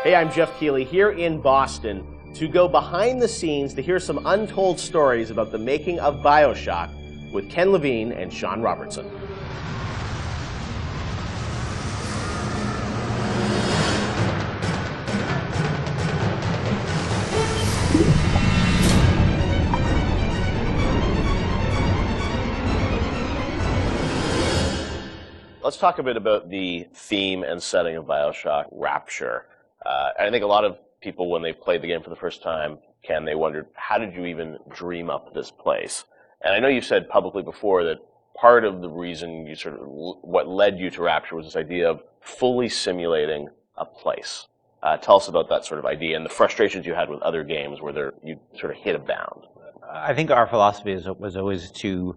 Hey, I'm Jeff Keighley here in Boston to go behind the scenes to hear some untold stories about the making of BioShock with Ken Levine and Sean Robertson. Let's talk a bit about the theme and setting of BioShock, Rapture. I think a lot of people, when they played the game for the first time, Ken, they wondered, how did you even dream up this place? And I know you said publicly before that part of the reason you what led you to Rapture was this idea of fully simulating a place. Tell us about that sort of idea and the frustrations you had with other games where you sort of hit a bound. I think our philosophy was always to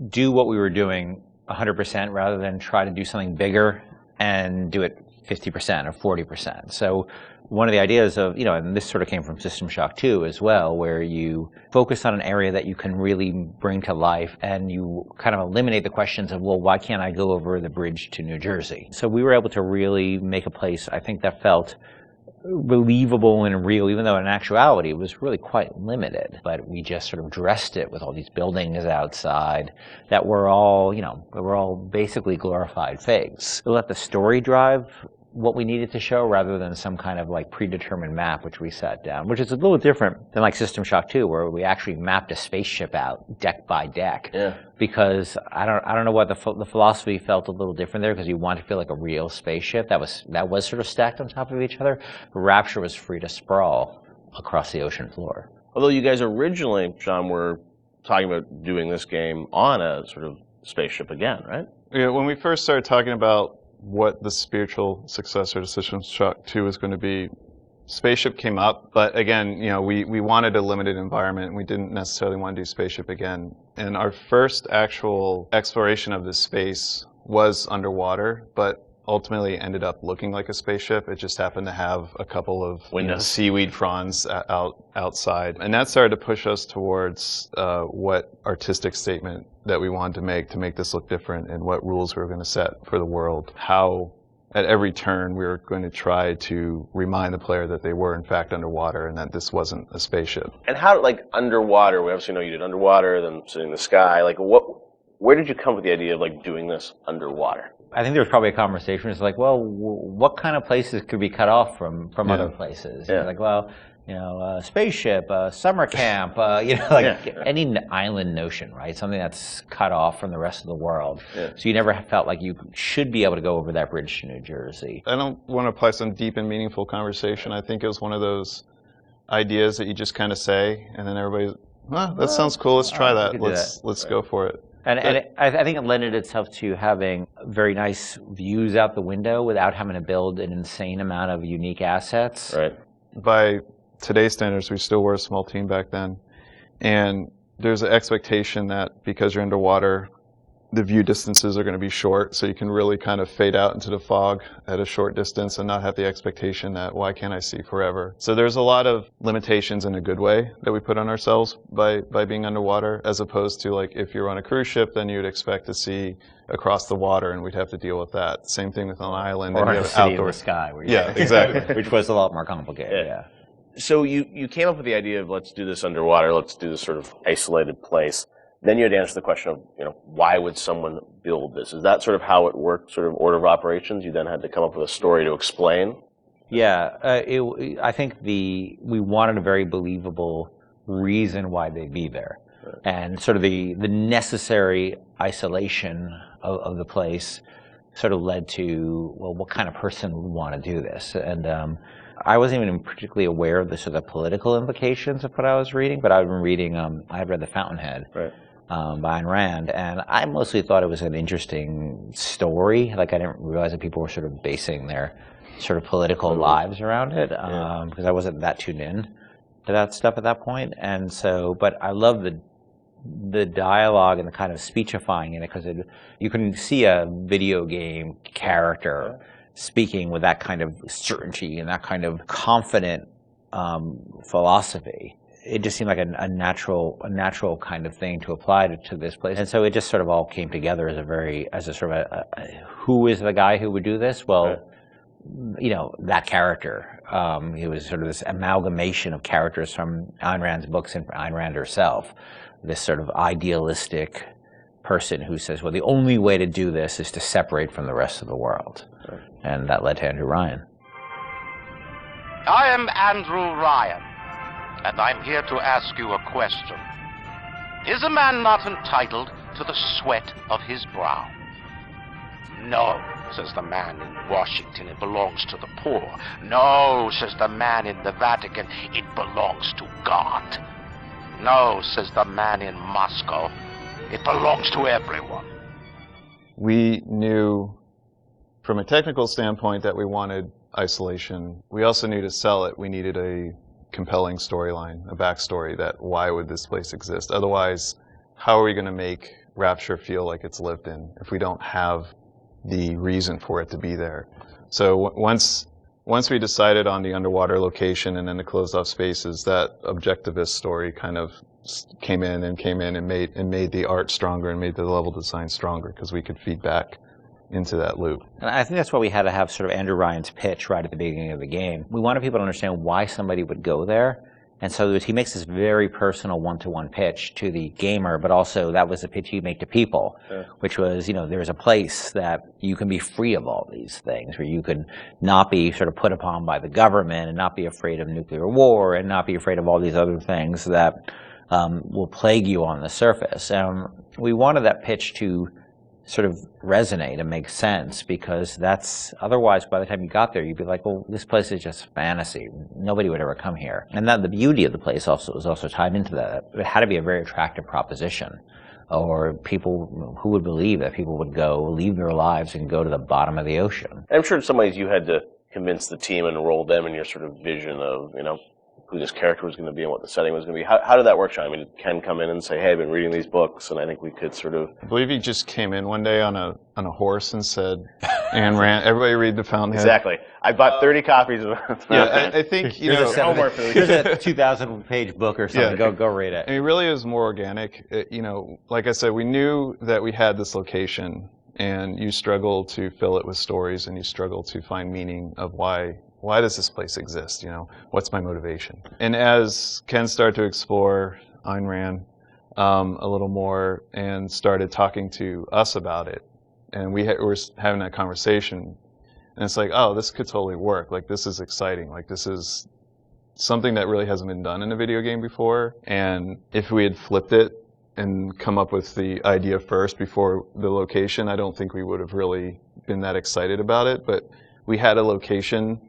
do what we were doing 100% rather than try to do something bigger and do it 50% or 40%. So one of the ideas of, and this sort of came from System Shock 2 as well, where you focus on an area that you can really bring to life and you kind of eliminate the questions of, well, why can't I go over the bridge to New Jersey? So we were able to really make a place, I think, that felt believable and real, even though in actuality it was really quite limited. But we just sort of dressed it with all these buildings outside that were all, were all basically glorified fakes. We let the story drive what we needed to show rather than some kind of like predetermined map which we set down, which is a little different than like System Shock 2, where we actually mapped a spaceship out deck by deck. Yeah. Because I don't know what the philosophy felt a little different there, because you want to feel like a real spaceship that was sort of stacked on top of each other. Rapture was free to sprawl across the ocean floor. Although you guys originally, Sean, were talking about doing this game on a sort of spaceship again, right? Yeah, when we first started talking about what the spiritual successor to System Shock 2 was going to be, spaceship came up, but again, we wanted a limited environment, and we didn't necessarily want to do spaceship again. And our first actual exploration of this space was underwater, but ultimately ended up looking like a spaceship. It just happened to have a couple of seaweed fronds outside. And that started to push us towards what artistic statement that we wanted to make this look different, and what rules we were going to set for the world. How at every turn we were going to try to remind the player that they were in fact underwater and that this wasn't a spaceship. And how, like, underwater, we obviously know you did underwater, then sitting in the sky, like where did you come with the idea of like doing this underwater? I think there was probably a conversation. It's like, well, what kind of places could be cut off from other places? Yeah. Like, well, spaceship, summer camp, any island notion, right? Something that's cut off from the rest of the world. Yeah. So you never felt like you should be able to go over that bridge to New Jersey. I don't want to apply some deep and meaningful conversation. I think it was one of those ideas that you just kind of say, and then everybody's, that sounds cool. Let's try that. Let's go for it. And I think it lended itself to having very nice views out the window without having to build an insane amount of unique assets. Right. By today's standards, we still were a small team back then. And there's an expectation that because you're underwater, the view distances are going to be short, so you can really kind of fade out into the fog at a short distance and not have the expectation that, why can't I see forever? So there's a lot of limitations in a good way that we put on ourselves by being underwater, as opposed to, like, if you're on a cruise ship, then you'd expect to see across the water, and we'd have to deal with that. Same thing with an island. Or a city in the sky. Yeah, exactly. Which was a lot more complicated, yeah. So you came up with the idea of, let's do this underwater, let's do this sort of isolated place. Then you had to answer the question of, why would someone build this? Is that sort of how it worked, sort of order of operations? You then had to come up with a story to explain? Yeah, I think we wanted a very believable reason why they'd be there. Right. And sort of the necessary isolation of the place sort of led to, well, what kind of person would want to do this? And I wasn't even particularly aware of the sort of political implications of what I was reading, but I've been reading, I had read The Fountainhead. Right. By Ayn Rand, and I mostly thought it was an interesting story. Like, I didn't realize that people were sort of basing their sort of political lives around it, because I wasn't that tuned in to that stuff at that point. And so, but I love the dialogue and the kind of speechifying in it, because you can see a video game character speaking with that kind of certainty and that kind of confident philosophy. It just seemed like a natural kind of thing to apply to this place. And so it just sort of all came together as a sort of who is the guy who would do this? Well, that character. He was sort of this amalgamation of characters from Ayn Rand's books and Ayn Rand herself. This sort of idealistic person who says, well, the only way to do this is to separate from the rest of the world. And that led to Andrew Ryan. I am Andrew Ryan, and I'm here to ask you a question. Is a man not entitled to the sweat of his brow? No, says the man in Washington, it belongs to the poor. No, says the man in the Vatican, it belongs to God. No, says the man in Moscow, it belongs to everyone. We knew from a technical standpoint that we wanted isolation. We also knew to sell it, we needed a compelling storyline, a backstory that why would this place exist? Otherwise, how are we going to make Rapture feel like it's lived in if we don't have the reason for it to be there? So once we decided on the underwater location and then the closed off spaces, that objectivist story kind of came in and made the art stronger and made the level design stronger because we could feed back into that loop. And I think that's why we had to have sort of Andrew Ryan's pitch right at the beginning of the game. We wanted people to understand why somebody would go there. And so he makes this very personal one-to-one pitch to the gamer, but also that was the pitch he'd make to people, which was, there's a place that you can be free of all these things, where you can not be sort of put upon by the government and not be afraid of nuclear war and not be afraid of all these other things that will plague you on the surface. We wanted that pitch to sort of resonate and make sense, because that's otherwise by the time you got there you'd be like, well, this place is just fantasy, nobody would ever come here. And that the beauty of the place also was also tied into that. It had to be a very attractive proposition, or people who would believe that people would go leave their lives and go to the bottom of the ocean. I'm sure in some ways you had to convince the team and enroll them in your sort of vision of who this character was going to be and what the setting was going to be. How did that work, Sean? I mean, did Ken come in and say, hey, I've been reading these books, and I think we could sort of... I believe he just came in one day on a horse and said, Ayn Rand, everybody read The Fountainhead. Exactly. I bought 30 copies of it. Yeah, I think, here's a 2,000-page book or something. Yeah. Go read it. And it really is more organic. Like I said, we knew that we had this location, and you struggle to fill it with stories, and you struggle to find meaning of why does this place exist? What's my motivation? And as Ken started to explore Ayn Rand a little more and started talking to us about it, and we were having that conversation, and it's like, oh, this could totally work. Like, this is exciting. Like, this is something that really hasn't been done in a video game before. And if we had flipped it and come up with the idea first before the location, I don't think we would have really been that excited about it. But we had a location,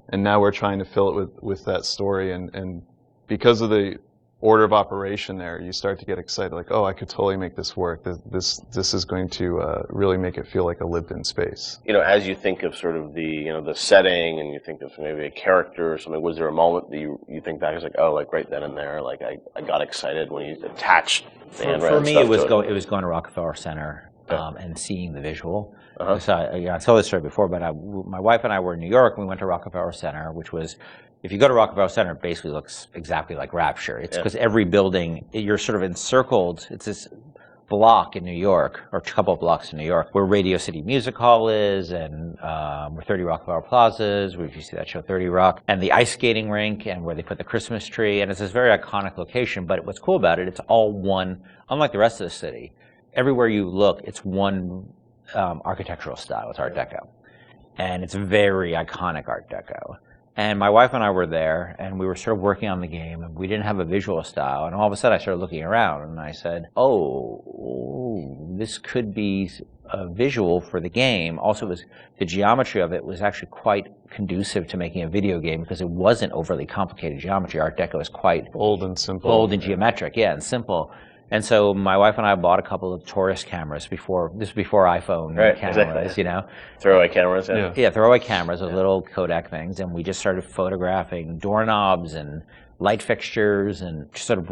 and now we're trying to fill it with that story, and because of the order of operation there, you start to get excited, like, oh, I could totally make this work. This is going to really make it feel like a lived-in space. As you think of sort of the setting, and you think of maybe a character or something, was there a moment that you think back, it's like, oh, like right then and there, like I got excited when you attached the Ayn Rand For me, stuff it was going to Rockefeller Center and seeing the visual. So I told this story before, but my wife and I were in New York, and we went to Rockefeller Center, which was, if you go to Rockefeller Center, it basically looks exactly like Rapture. It's because every building, you're sort of encircled. It's this block in New York, or a couple of blocks in New York, where Radio City Music Hall is, and where 30 Rockefeller Plaza is, where you see that show 30 Rock, and the ice skating rink, and where they put the Christmas tree, and it's this very iconic location. But what's cool about it, it's all one, unlike the rest of the city. Everywhere you look, it's one architectural style. It's Art Deco. And it's very iconic Art Deco. And my wife and I were there, and we were sort of working on the game, and we didn't have a visual style. And all of a sudden, I started looking around, and I said, oh, this could be a visual for the game. Also, the geometry of it was actually quite conducive to making a video game, because it wasn't overly complicated geometry. Art Deco is quite bold and simple. Bold and geometric, and simple. And so my wife and I bought a couple of tourist cameras this was before iPhone cameras, Throwaway cameras, Yeah, throwaway cameras, those little Kodak things, and we just started photographing doorknobs and light fixtures, and just sort of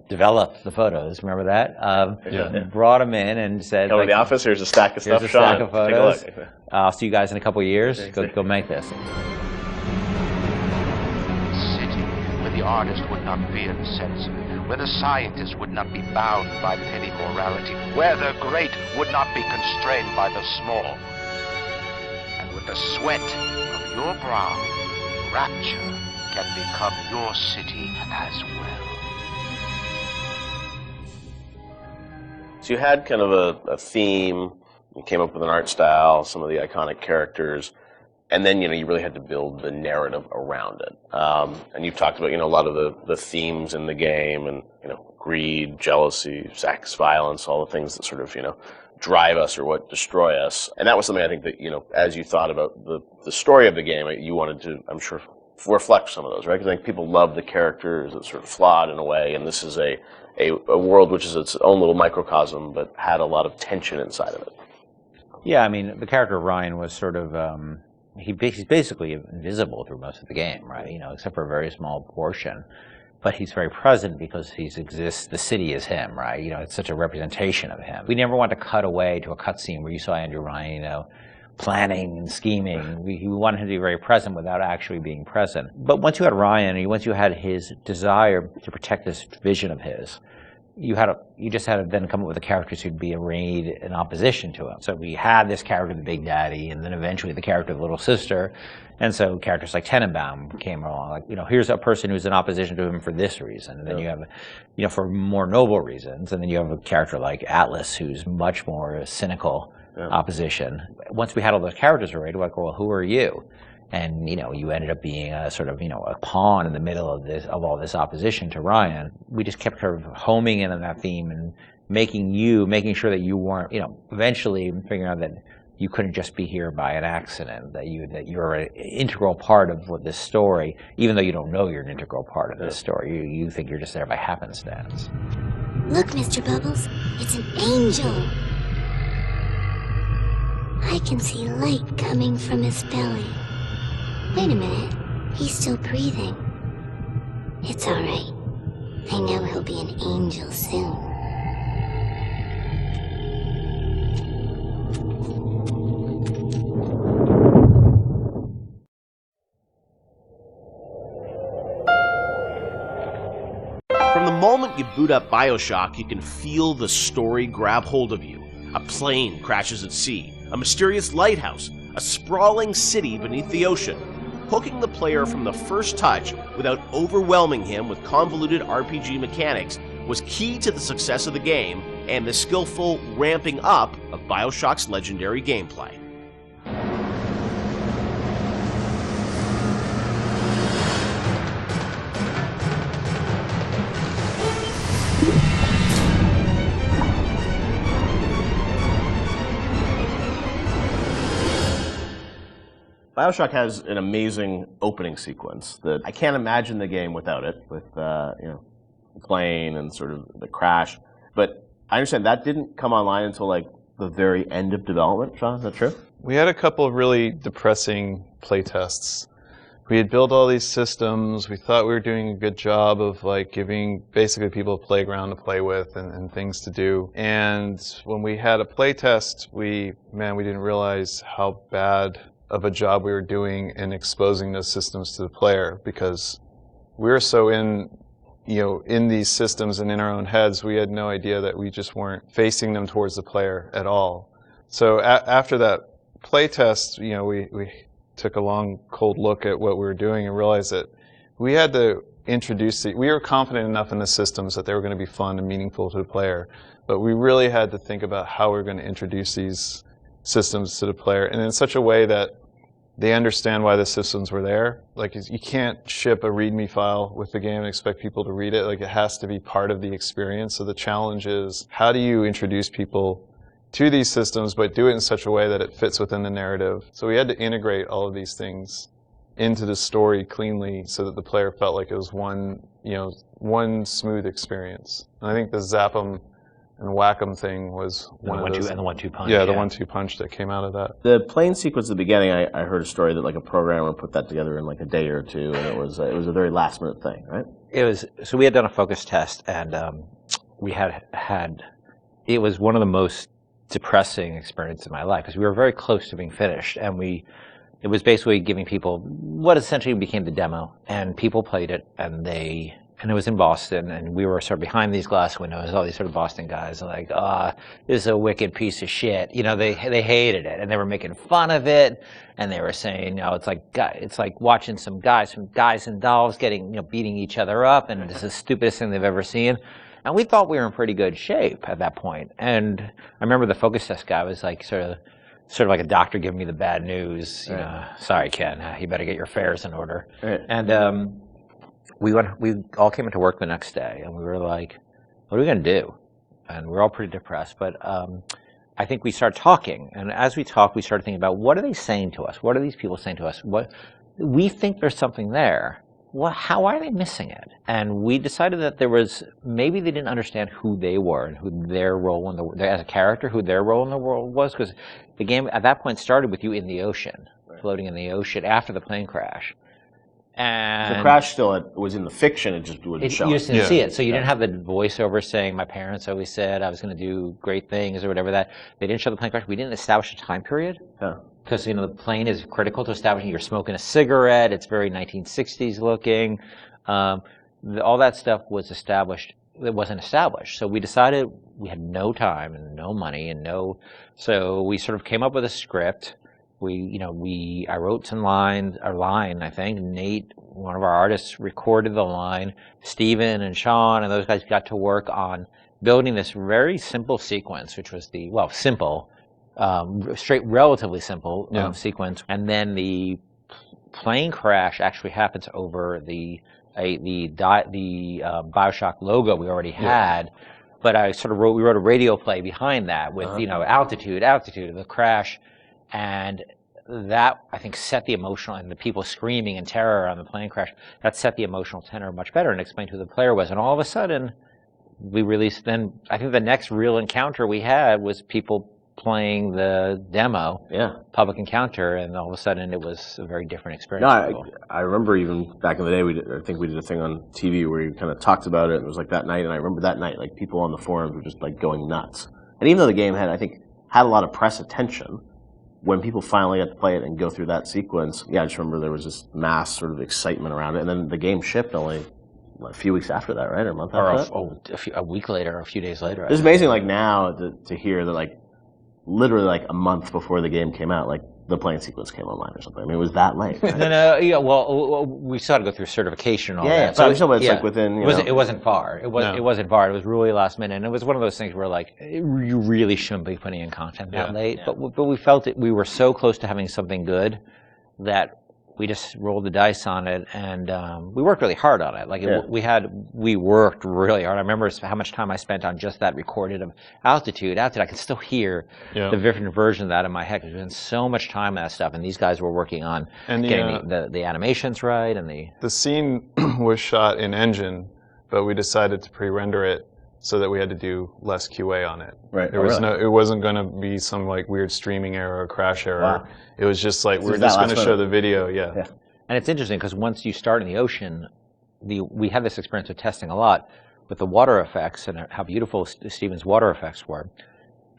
developed the photos. Remember that? Brought them in and said, come to the office, here's a stack of stuff. Here's a stack of photos. I'll see you guys in a couple of years. Go make this. The artist would not fear the censor, where the scientist would not be bound by petty morality, where the great would not be constrained by the small, and where with the sweat of your brow, Rapture can become your city as well. So you had kind of a theme, you came up with an art style, some of the iconic characters, and then, you really had to build the narrative around it. And you've talked about, a lot of the themes in the game and, greed, jealousy, sex, violence, all the things that sort of, drive us or what destroy us. And that was something I think that, as you thought about the story of the game, you wanted to, I'm sure, reflect some of those, right? Because I think people love the characters that sort of flawed in a way, and this is a world which is its own little microcosm, but had a lot of tension inside of it. Yeah, I mean, the character of Ryan was sort of, he's basically invisible through most of the game, right? Except for a very small portion. But he's very present because he exists, the city is him, right? It's such a representation of him. We never want to cut away to a cutscene where you saw Andrew Ryan, planning and scheming. We wanted him to be very present without actually being present. But once you had Ryan, and once you had his desire to protect this vision of his, you just had to then come up with the characters who'd be arrayed in opposition to him. So we had this character, the Big Daddy, and then eventually the character of the Little Sister. And so characters like Tenenbaum came along, like, here's a person who's in opposition to him for this reason. And then you have, for more noble reasons. And then you have a character like Atlas, who's much more cynical opposition. Once we had all those characters arrayed, we're like, well, who are you? And, you ended up being a sort of, a pawn in the middle of all this opposition to Ryan. We just kept sort of homing in on that theme and making sure that you weren't, eventually figuring out that you couldn't just be here by an accident, that you're an integral part of this story, even though you don't know you're an integral part of this story. You think you're just there by happenstance. Look, Mr. Bubbles, it's an angel. I can see light coming from his belly. Wait a minute, he's still breathing. It's all right. I know he'll be an angel soon. From the moment you boot up BioShock, you can feel the story grab hold of you. A plane crashes at sea, a mysterious lighthouse, a sprawling city beneath the ocean. Hooking the player from the first touch without overwhelming him with convoluted RPG mechanics was key to the success of the game and the skillful ramping up of BioShock's legendary gameplay. BioShock has an amazing opening sequence that I can't imagine the game without it, with the plane and sort of the crash. But I understand that didn't come online until like the very end of development. Sean, is that true? We had a couple of really depressing playtests. We had built all these systems. We thought we were doing a good job of like giving basically people a playground to play with and things to do. And when we had a playtest, we didn't realize how bad of a job we were doing in exposing those systems to the player, because we were so in these systems and in our own heads, we had no idea that we just weren't facing them towards the player at all. So after that playtest, we took a long, cold look at what we were doing and realized that we had to we were confident enough in the systems that they were going to be fun and meaningful to the player, but we really had to think about how we were going to introduce these systems to the player, and in such a way that they understand why the systems were there. Like, you can't ship a README file with the game and expect people to read it. Like, it has to be part of the experience. So the challenge is, how do you introduce people to these systems, but do it in such a way that it fits within the narrative? So we had to integrate all of these things into the story cleanly so that the player felt like it was one smooth experience. And I think the zap 'em and whack 'em thing was one of those. And the 1-2 punch. Yeah, the 1-2 punch that came out of that. The plane sequence at the beginning, I heard a story that like a programmer put that together in like a day or two, and it was a very last minute thing, right? So we had done a focus test, and we it was one of the most depressing experiences of my life, because we were very close to being finished, and it was basically giving people what essentially became the demo, and people played it, and and it was in Boston, and we were sort of behind these glass windows, all these sort of Boston guys, like, this is a wicked piece of shit. You know, they hated it, and they were making fun of it, and they were saying, it's like watching some guys and dolls getting, beating each other up, and it's the stupidest thing they've ever seen. And we thought we were in pretty good shape at that point. And I remember the focus test guy was like sort of like a doctor giving me the bad news. Sorry, Ken, you better get your affairs in order. Right. And we all came into work the next day, and we were like, what are we going to do? And we were all pretty depressed. But I think we started talking. And as we talked, we started thinking about, what are they saying to us? What are these people saying to us? We think there's something there. How are they missing it? And we decided that maybe they didn't understand who they were and who their role as a character, who their role in the world was, because the game at that point started with you in the ocean, floating in the ocean after the plane crash. And the crash still was in the fiction, it just wouldn't show. You just didn't see it, so you didn't have the voiceover saying, my parents always said I was going to do great things or whatever that. They didn't show the plane crash. We didn't establish a time period. Because the plane is critical to establishing. You're smoking a cigarette. It's very 1960s looking. All that stuff was established. It wasn't established. So we decided we had no time and no money and so we sort of came up with a script. I wrote some lines, a line, I think. Nate, one of our artists, recorded the line. Steven and Sean and those guys got to work on building this very simple sequence, which was simple. Relatively simple sequence, and then the plane crash actually happens over the BioShock logo we already had, but we wrote a radio play behind that with altitude of the crash, and that I think set the emotional, and the people screaming in terror on the plane crash, that set the emotional tenor much better and explained who the player was, and all of a sudden we released. Then I think the next real encounter we had was people playing the demo, public encounter, and all of a sudden it was a very different experience. No, I remember even back in the day, I think we did a thing on TV where you kind of talked about it, and it was like that night, and I remember that night, like people on the forums were just like going nuts. And even though the game had a lot of press attention, when people finally got to play it and go through that sequence, I just remember there was this mass sort of excitement around it, and then the game shipped only a few weeks after that, right? Or a month after that? A week later, or a few days later. It's amazing, like now, to hear that, literally like a month before the game came out, the plane sequence came online or something. I mean, it was that late. Right? Well, we still had to go through certification and all that. So it's within, It wasn't far. It wasn't far. It was really last minute, and it was one of those things where you really shouldn't be putting in content that late. Yeah. But we felt we were so close to having something good that we just rolled the dice on it, and we worked really hard on it. We worked really hard. I remember how much time I spent on just that recorded of altitude. I could still hear the different version of that in my head. There's been so much time on that stuff, and these guys were working on getting the animations right, and the scene was shot in engine, but we decided to pre-render it so that we had to do less QA on it. Right. It wasn't going to be some weird streaming error or crash error. Wow. It was just we're just going to show the video. Yeah. And it's interesting because once you start in the ocean, we had this experience of testing a lot with the water effects and how beautiful Steven's water effects were.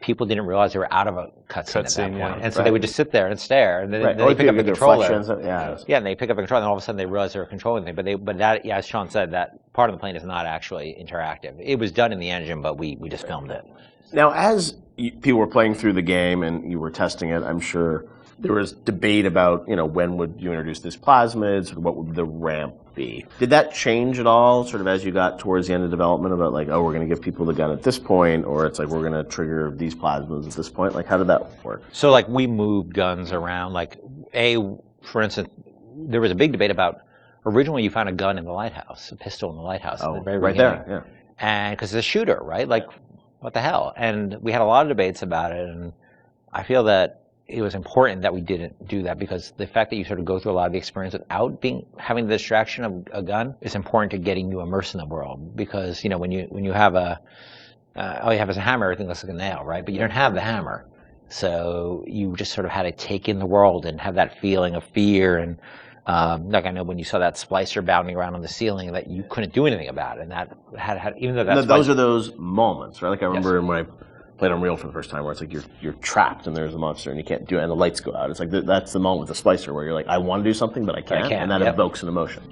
People didn't realize they were out of a cutscene at that point. And so they would just sit there and stare, and then they pick up the controller. And they pick up a controller, and all of a sudden they realize they were controlling things. But that, as Sean said, that part of the plane is not actually interactive. It was done in the engine, but we just filmed it. Now, as people were playing through the game and you were testing it, I'm sure there was debate about, when would you introduce these plasmids, what would the ramp be? Did that change at all, sort of as you got towards the end of development, about we're going to give people the gun at this point, or it's we're going to trigger these plasmids at this point? How did that work? So we moved guns around. For instance, there was a big debate about, originally you found a gun in the lighthouse, a pistol in the lighthouse. Oh, at the very right beginning. There, yeah. And because it's a shooter, right? What the hell? And we had a lot of debates about it, and I feel that it was important that we didn't do that, because the fact that you sort of go through a lot of the experience without having the distraction of a gun is important to getting you immersed in the world. Because when you have all you have is a hammer, everything looks like a nail, right? But you don't have the hammer, so you just sort of had to take in the world and have that feeling of fear. And I know when you saw that splicer bounding around on the ceiling, that you couldn't do anything about it, and that had even though that's those are those moments, right? I remember when I played Unreal for the first time, where it's you're trapped and there's a monster and you can't do it, and the lights go out. It's that's the moment with the splicer where you're I want to do something but I can't, and that evokes an emotion.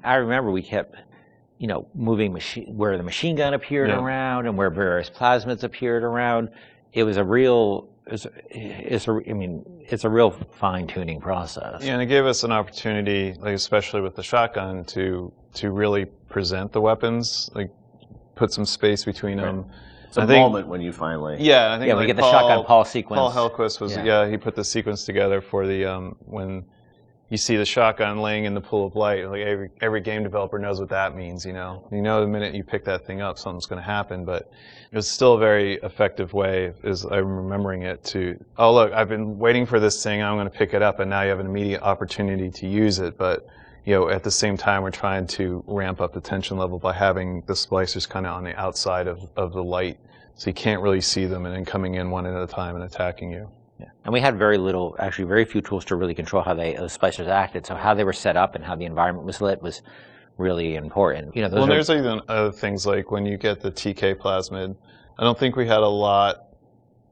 I remember we kept, moving where the machine gun appeared around and where various plasmids appeared around. It was a real, it's a real fine-tuning process. Yeah, and it gave us an opportunity, like especially with the shotgun, to really present the weapons, like put some space between them. It's a moment when you finally... Yeah, I think we get the shotgun Paul sequence. Paul Hellquist was, he put the sequence together for the, when you see the shotgun laying in the pool of light, like every game developer knows what that means, You know the minute you pick that thing up, something's going to happen, but it was still a very effective way, as I'm remembering it, to, oh look, I've been waiting for this thing, I'm going to pick it up, and now you have an immediate opportunity to use it, but at the same time, we're trying to ramp up the tension level by having the splicers kind of on the outside of the light, so you can't really see them, and then coming in one at a time and attacking you. Yeah. And we had very few tools to really control how the splicers acted. So how they were set up and how the environment was lit was really important. There's even other things like when you get the TK plasmid. I don't think we had a lot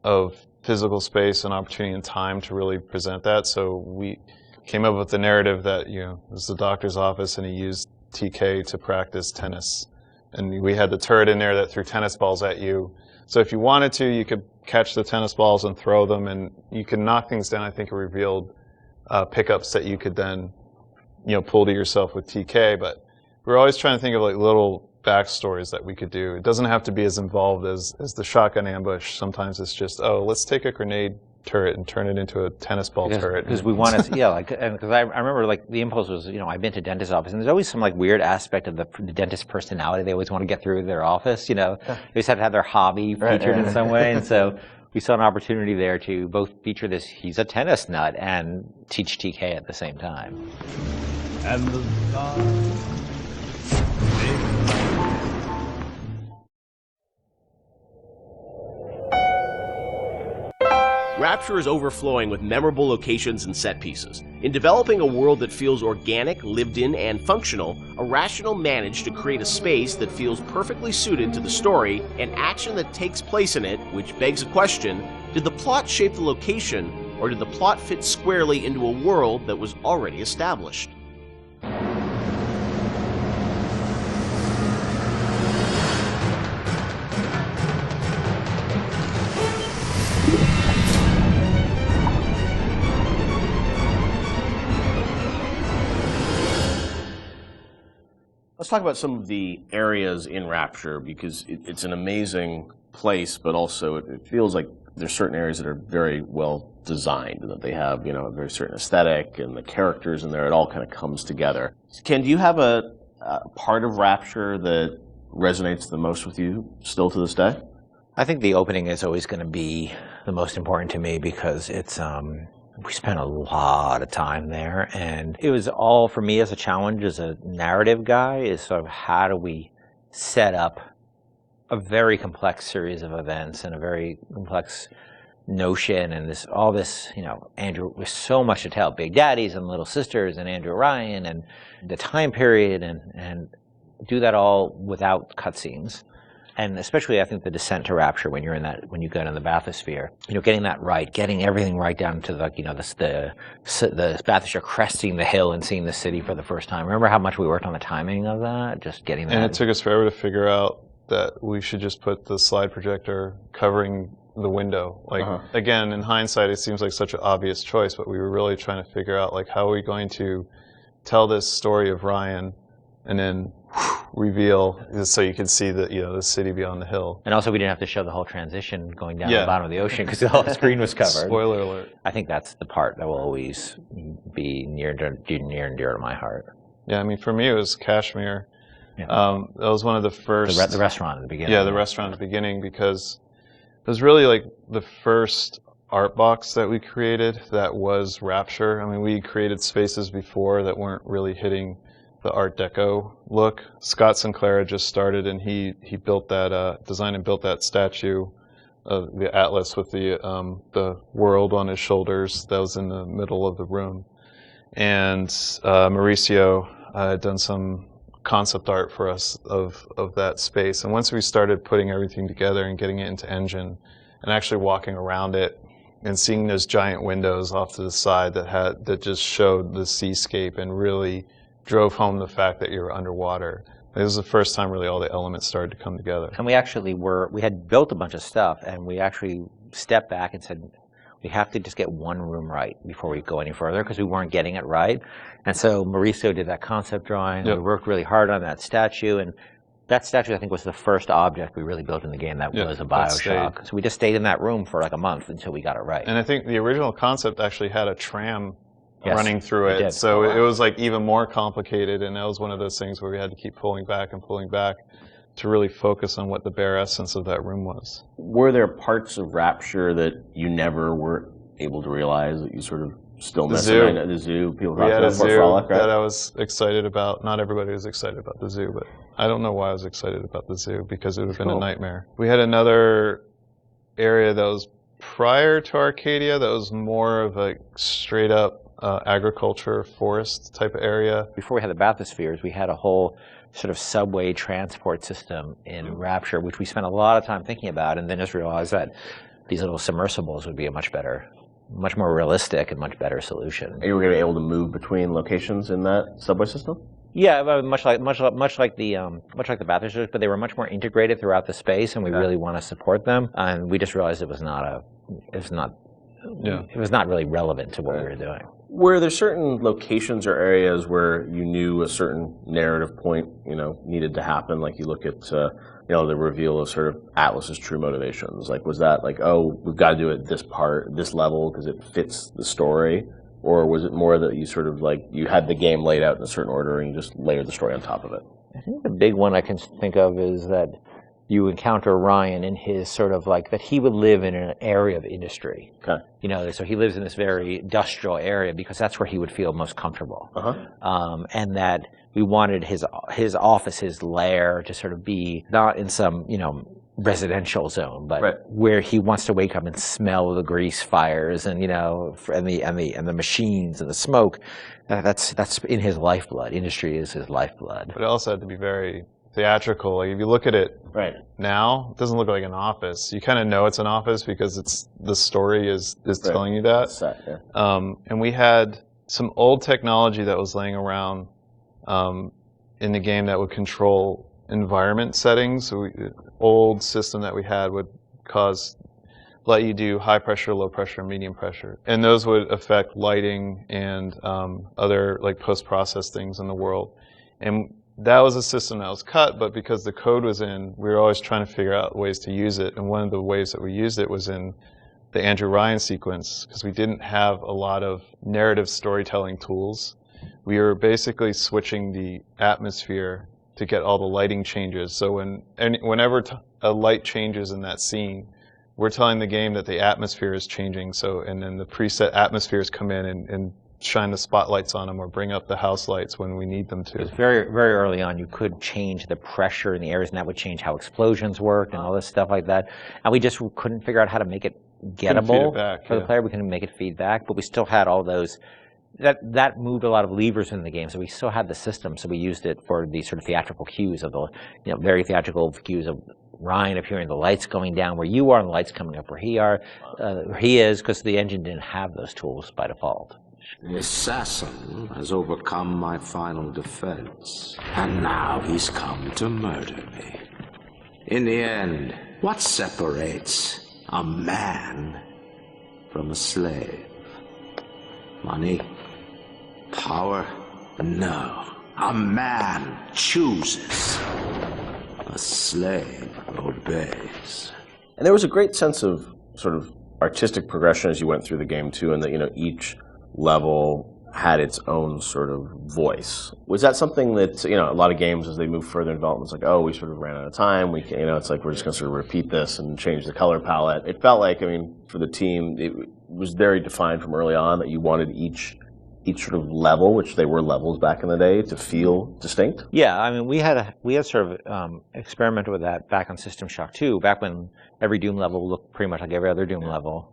of physical space and opportunity and time to really present that. So we came up with the narrative that, it was the doctor's office and he used TK to practice tennis. And we had the turret in there that threw tennis balls at you. So if you wanted to, you could catch the tennis balls and throw them, and you could knock things down. I think it revealed pickups that you could then, pull to yourself with TK. But we're always trying to think of like little backstories that we could do. It doesn't have to be as involved as the shotgun ambush. Sometimes it's just, let's take a grenade turret and turn it into a tennis ball turret. Because we want to, because I remember the impulse was, I've been to dentist's office, and there's always some weird aspect of the dentist's personality. They always want to get through their office, They just have to have their hobby featured in some way, and so we saw an opportunity there to both feature this, he's a tennis nut, and teach TK at the same time. And the Rapture is overflowing with memorable locations and set pieces. In developing a world that feels organic, lived in, and functional, Irrational managed to create a space that feels perfectly suited to the story and action that takes place in it, which begs a question: did the plot shape the location, or did the plot fit squarely into a world that was already established? Let's talk about some of the areas in Rapture, because it's an amazing place, but also it feels like there's certain areas that are very well designed, and that they have, a very certain aesthetic, and the characters in there, it all kind of comes together. Ken, do you have a part of Rapture that resonates the most with you still to this day? I think the opening is always going to be the most important to me, because it's we spent a lot of time there, and it was all, for me as a challenge, as a narrative guy, is sort of how do we set up a very complex series of events and a very complex notion, and all this, Andrew, with so much to tell, Big Daddies and Little Sisters and Andrew Ryan and the time period, and do that all without cutscenes. And especially, I think, the descent to Rapture, when you go in the bathysphere, getting that right, getting everything right down to the bathysphere, cresting the hill and seeing the city for the first time. Remember how much we worked on the timing of that, just getting that. And it took us forever to figure out that we should just put the slide projector covering the window. Again, in hindsight, it seems like such an obvious choice, but we were really trying to figure out, how are we going to tell this story of Ryan, and then reveal, so you can see the city beyond the hill. And also, we didn't have to show the whole transition going down to the bottom of the ocean, because the whole screen was covered. Spoiler alert. I think that's the part that will always be near and dear to my heart. Yeah, for me, it was Kashmir. Yeah. That was one of the first... The restaurant at the beginning. Yeah, the restaurant at the beginning, because it was really the first art box that we created that was Rapture. We created spaces before that weren't really hitting the Art Deco look. Scott Sinclair had just started, and he built that, designed and built that statue of the Atlas with the world on his shoulders that was in the middle of the room. And Mauricio had done some concept art for us of that space. And once we started putting everything together and getting it into Engine, and actually walking around it and seeing those giant windows off to the side that just showed the seascape and really drove home the fact that you were underwater. It was the first time really all the elements started to come together. And we had built a bunch of stuff, and we actually stepped back and said, we have to just get one room right before we go any further, because we weren't getting it right. And so Mauricio did that concept drawing. Yep. We worked really hard on that statue, and that statue, I think, was the first object we really built in the game that was a BioShock. So we just stayed in that room for like a month until we got it right. And I think the original concept actually had a tram running through it. So it was like even more complicated, and that was one of those things where we had to keep pulling back to really focus on what the bare essence of that room was. Were there parts of Rapture that you never were able to realize that you sort of still missed? The zoo. People we had a zoo frolic, right? that I was excited about. Not everybody was excited about the zoo, but I don't know why I was excited about the zoo, because it would have been a nightmare. We had another area that was prior to Arcadia that was more of a straight up agriculture, forest type of area. Before we had the bathyspheres, we had a whole sort of subway transport system in Rapture, which we spent a lot of time thinking about, and then just realized that these little submersibles would be a much more realistic and much better solution. And you were going to be able to move between locations in that subway system? Yeah, much like the bathyspheres, but they were much more integrated throughout the space, and we really want to support them. And we just realized it was not really relevant to what we were doing. Were there certain locations or areas where you knew a certain narrative point, needed to happen? Like you look at, the reveal of sort of Atlas's true motivations. Like, was that like, oh, we've got to do it this level because it fits the story? Or was it more that you sort of like, you had the game laid out in a certain order and you just layered the story on top of it? I think the big one I can think of is that you encounter Ryan in his sort of like that he would live in an area of industry. Okay. So he lives in this very industrial area because that's where he would feel most comfortable. And that we wanted his office, his lair, to sort of be not in some residential zone, but where he wants to wake up and smell the grease fires and the machines and the smoke. That's in his lifeblood. Industry is his lifeblood. But it also had to be very theatrical. Like if you look at it now, it doesn't look like an office. You kind of know it's an office because the story is telling you that. Set, yeah. And we had some old technology that was laying around in the game that would control environment settings. So old system that we had would let you do high pressure, low pressure, medium pressure, and those would affect lighting and other like post-process things in the world. And that was a system that was cut, but because the code was in, we were always trying to figure out ways to use it. And one of the ways that we used it was in the Andrew Ryan sequence, because we didn't have a lot of narrative storytelling tools. We were basically switching the atmosphere to get all the lighting changes. So whenever a light changes in that scene, we're telling the game that the atmosphere is changing. And then the preset atmospheres come in and shine the spotlights on them or bring up the house lights when we need them to. Because very, very early on, you could change the pressure in the areas, and that would change how explosions worked and all this stuff like that. And we just couldn't figure out how to make it gettable for the player. We couldn't make it feedback, but we still had all those. That moved a lot of levers in the game, so we still had the system. So we used it for the sort of theatrical cues of the, very theatrical cues of Ryan appearing, the lights going down where you are, and the lights coming up where he is, because the engine didn't have those tools by default. The assassin has overcome my final defense, and now he's come to murder me. In the end, what separates a man from a slave? Money? Power? No. A man chooses. A slave obeys. And there was a great sense of sort of artistic progression as you went through the game too, and that each level had its own sort of voice. Was that something that a lot of games as they move further in development, it's like, oh, we sort of ran out of time. We it's like we're just going to sort of repeat this and change the color palette. It felt like, for the team, it was very defined from early on that you wanted each sort of level, which they were levels back in the day, to feel distinct. Yeah, we had sort of experimented with that back on System Shock 2, back when every Doom level looked pretty much like every other Doom level.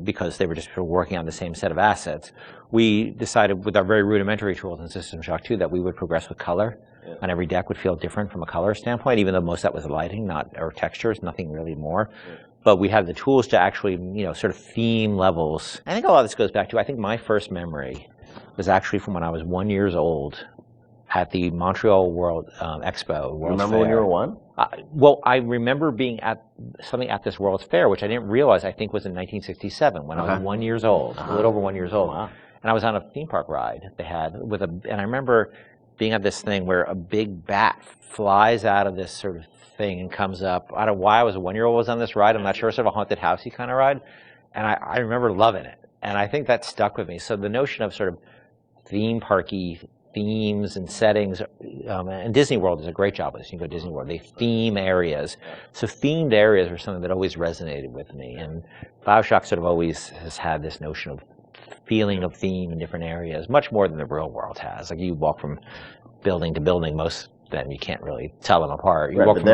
Because they were just working on the same set of assets. We decided with our very rudimentary tools in System Shock 2 that we would progress with color, and every deck would feel different from a color standpoint, even though most of that was lighting, or textures, nothing really more. But we had the tools to actually, sort of theme levels. I think a lot of this goes back to, I think my first memory was actually from when I was 1 year old at the Montreal World Expo. Remember when you were 1? Well, I remember being at something at this World's Fair, which I didn't realize I think was in 1967 when I was 1 year old, a little over 1 year old. Wow. And I was on a theme park ride they had and I remember being at this thing where a big bat flies out of this sort of thing and comes up. I don't know why I was a 1 year old was on this ride. I'm not sure, sort of a haunted housey kind of ride. And I remember loving it. And I think that stuck with me. So the notion of sort of theme parky themes and settings, and Disney World does a great job with this. You can go to Disney World, they theme areas. So themed areas are something that always resonated with me. And BioShock sort of always has had this notion of feeling of theme in different areas, much more than the real world has. Like you walk from building to building, most of them you can't really tell them apart. You walk from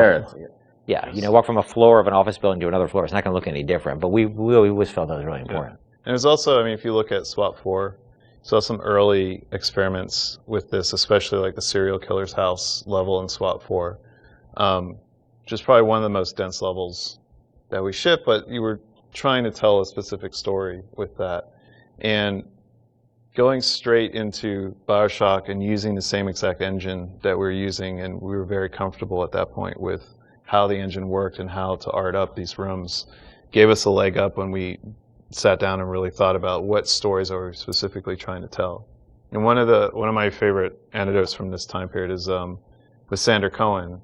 walk from a floor of an office building to another floor. It's not going to look any different, but we always felt that was really important. And there's also, I mean, if you look at SWAT 4, saw some early experiments with this, especially like the serial killer's house level in SWAT 4, which is probably one of the most dense levels that we ship, but you were trying to tell a specific story with that. And going straight into BioShock and using the same exact engine that we're using, and we were very comfortable at that point with how the engine worked and how to art up these rooms, gave us a leg up when we sat down and really thought about what stories are we specifically trying to tell. And one of my favorite anecdotes from this time period is with Sander Cohen.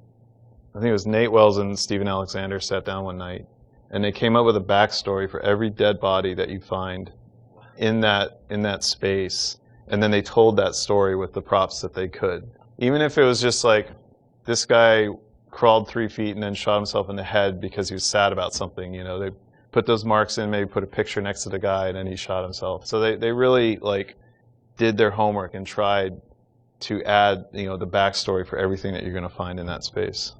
I think it was Nate Wells and Stephen Alexander sat down one night, and they came up with a backstory for every dead body that you find in that space, and then they told that story with the props that they could. Even if it was just like, this guy crawled 3 feet and then shot himself in the head because he was sad about something, you know, they put those marks in, maybe put a picture next to the guy, and then he shot himself. So they really like did their homework and tried to add, you know, the backstory for everything that you're going to find in that space.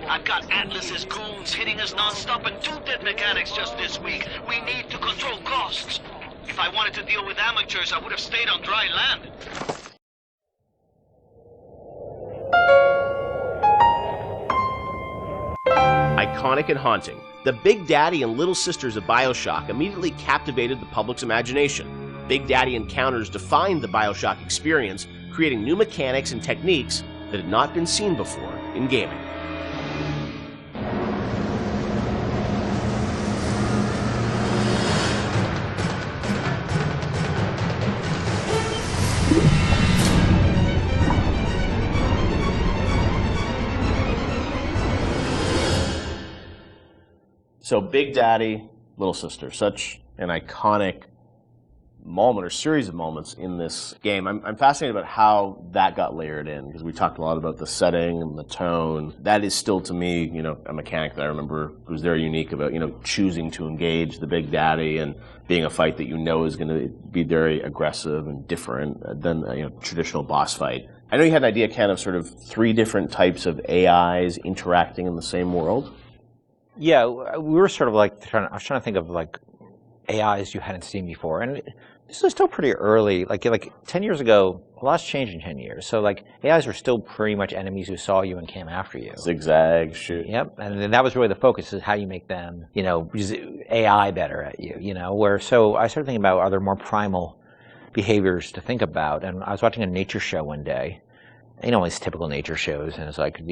I've got Atlas's goons hitting us non-stop and 2 dead mechanics just this week. We need to control costs. If I wanted to deal with amateurs, I would have stayed on dry land. Iconic and haunting, the Big Daddy and Little Sisters of BioShock immediately captivated the public's imagination. Big Daddy encounters defined the BioShock experience, creating new mechanics and techniques that had not been seen before in gaming. So Big Daddy, Little Sister, such an iconic moment or series of moments in this game. I'm fascinated about how that got layered in, because we talked a lot about the setting and the tone. That is still, to me, you know, a mechanic that I remember was very unique about, you know, choosing to engage the Big Daddy and being a fight that you know is going to be very aggressive and different than a, you know, traditional boss fight. I know you had an idea, Ken, of sort of 3 different types of AIs interacting in the same world. Yeah, we were sort of like I was trying to think of like AIs you hadn't seen before, and this was still pretty early. Like 10 years ago, a lot's changed in 10 years. So like AIs were still pretty much enemies who saw you and came after you. Zigzag, shoot. Yep, and then that was really the focus, is how you make them, you know, use AI better at you. You know, so I started thinking about, are there more primal behaviors to think about? And I was watching a nature show one day. You know, it's typical nature shows, and it's like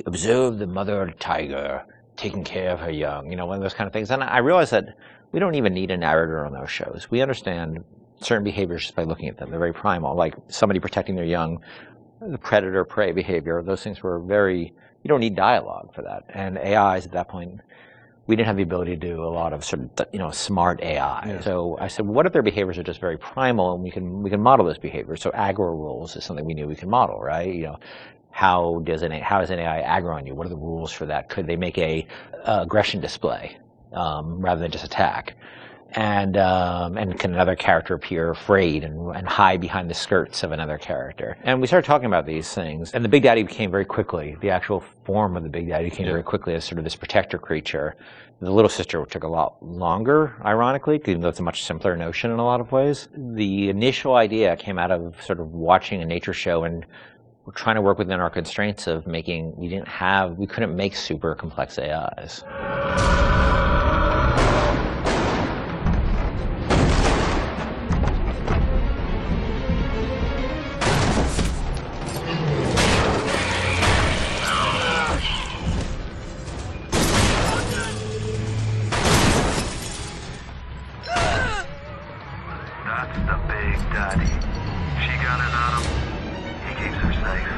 observe the mother tiger taking care of her young, you know, one of those kind of things. And I realized that we don't even need a narrator on those shows. We understand certain behaviors just by looking at them. They're very primal, like somebody protecting their young, the predator-prey behavior. Those things were you don't need dialogue for that. And AIs at that point, we didn't have the ability to do a lot of sort of, you know, smart AI. Yeah. So I said, what if their behaviors are just very primal, and we can model those behaviors? So aggro rules is something we knew we can model, right? You know, how does an AI aggro on you? What are the rules for that? Could they make a aggression display rather than just attack? And can another character appear afraid and hide behind the skirts of another character? And we started talking about these things. And the Big Daddy became very quickly, the actual form of the Big Daddy became very quickly as sort of this protector creature. The Little Sister took a lot longer, ironically, even though it's a much simpler notion in a lot of ways. The initial idea came out of sort of watching a nature show, and we're trying to work within our constraints of making, we couldn't make super complex AIs. counters on him. He keeps her safe.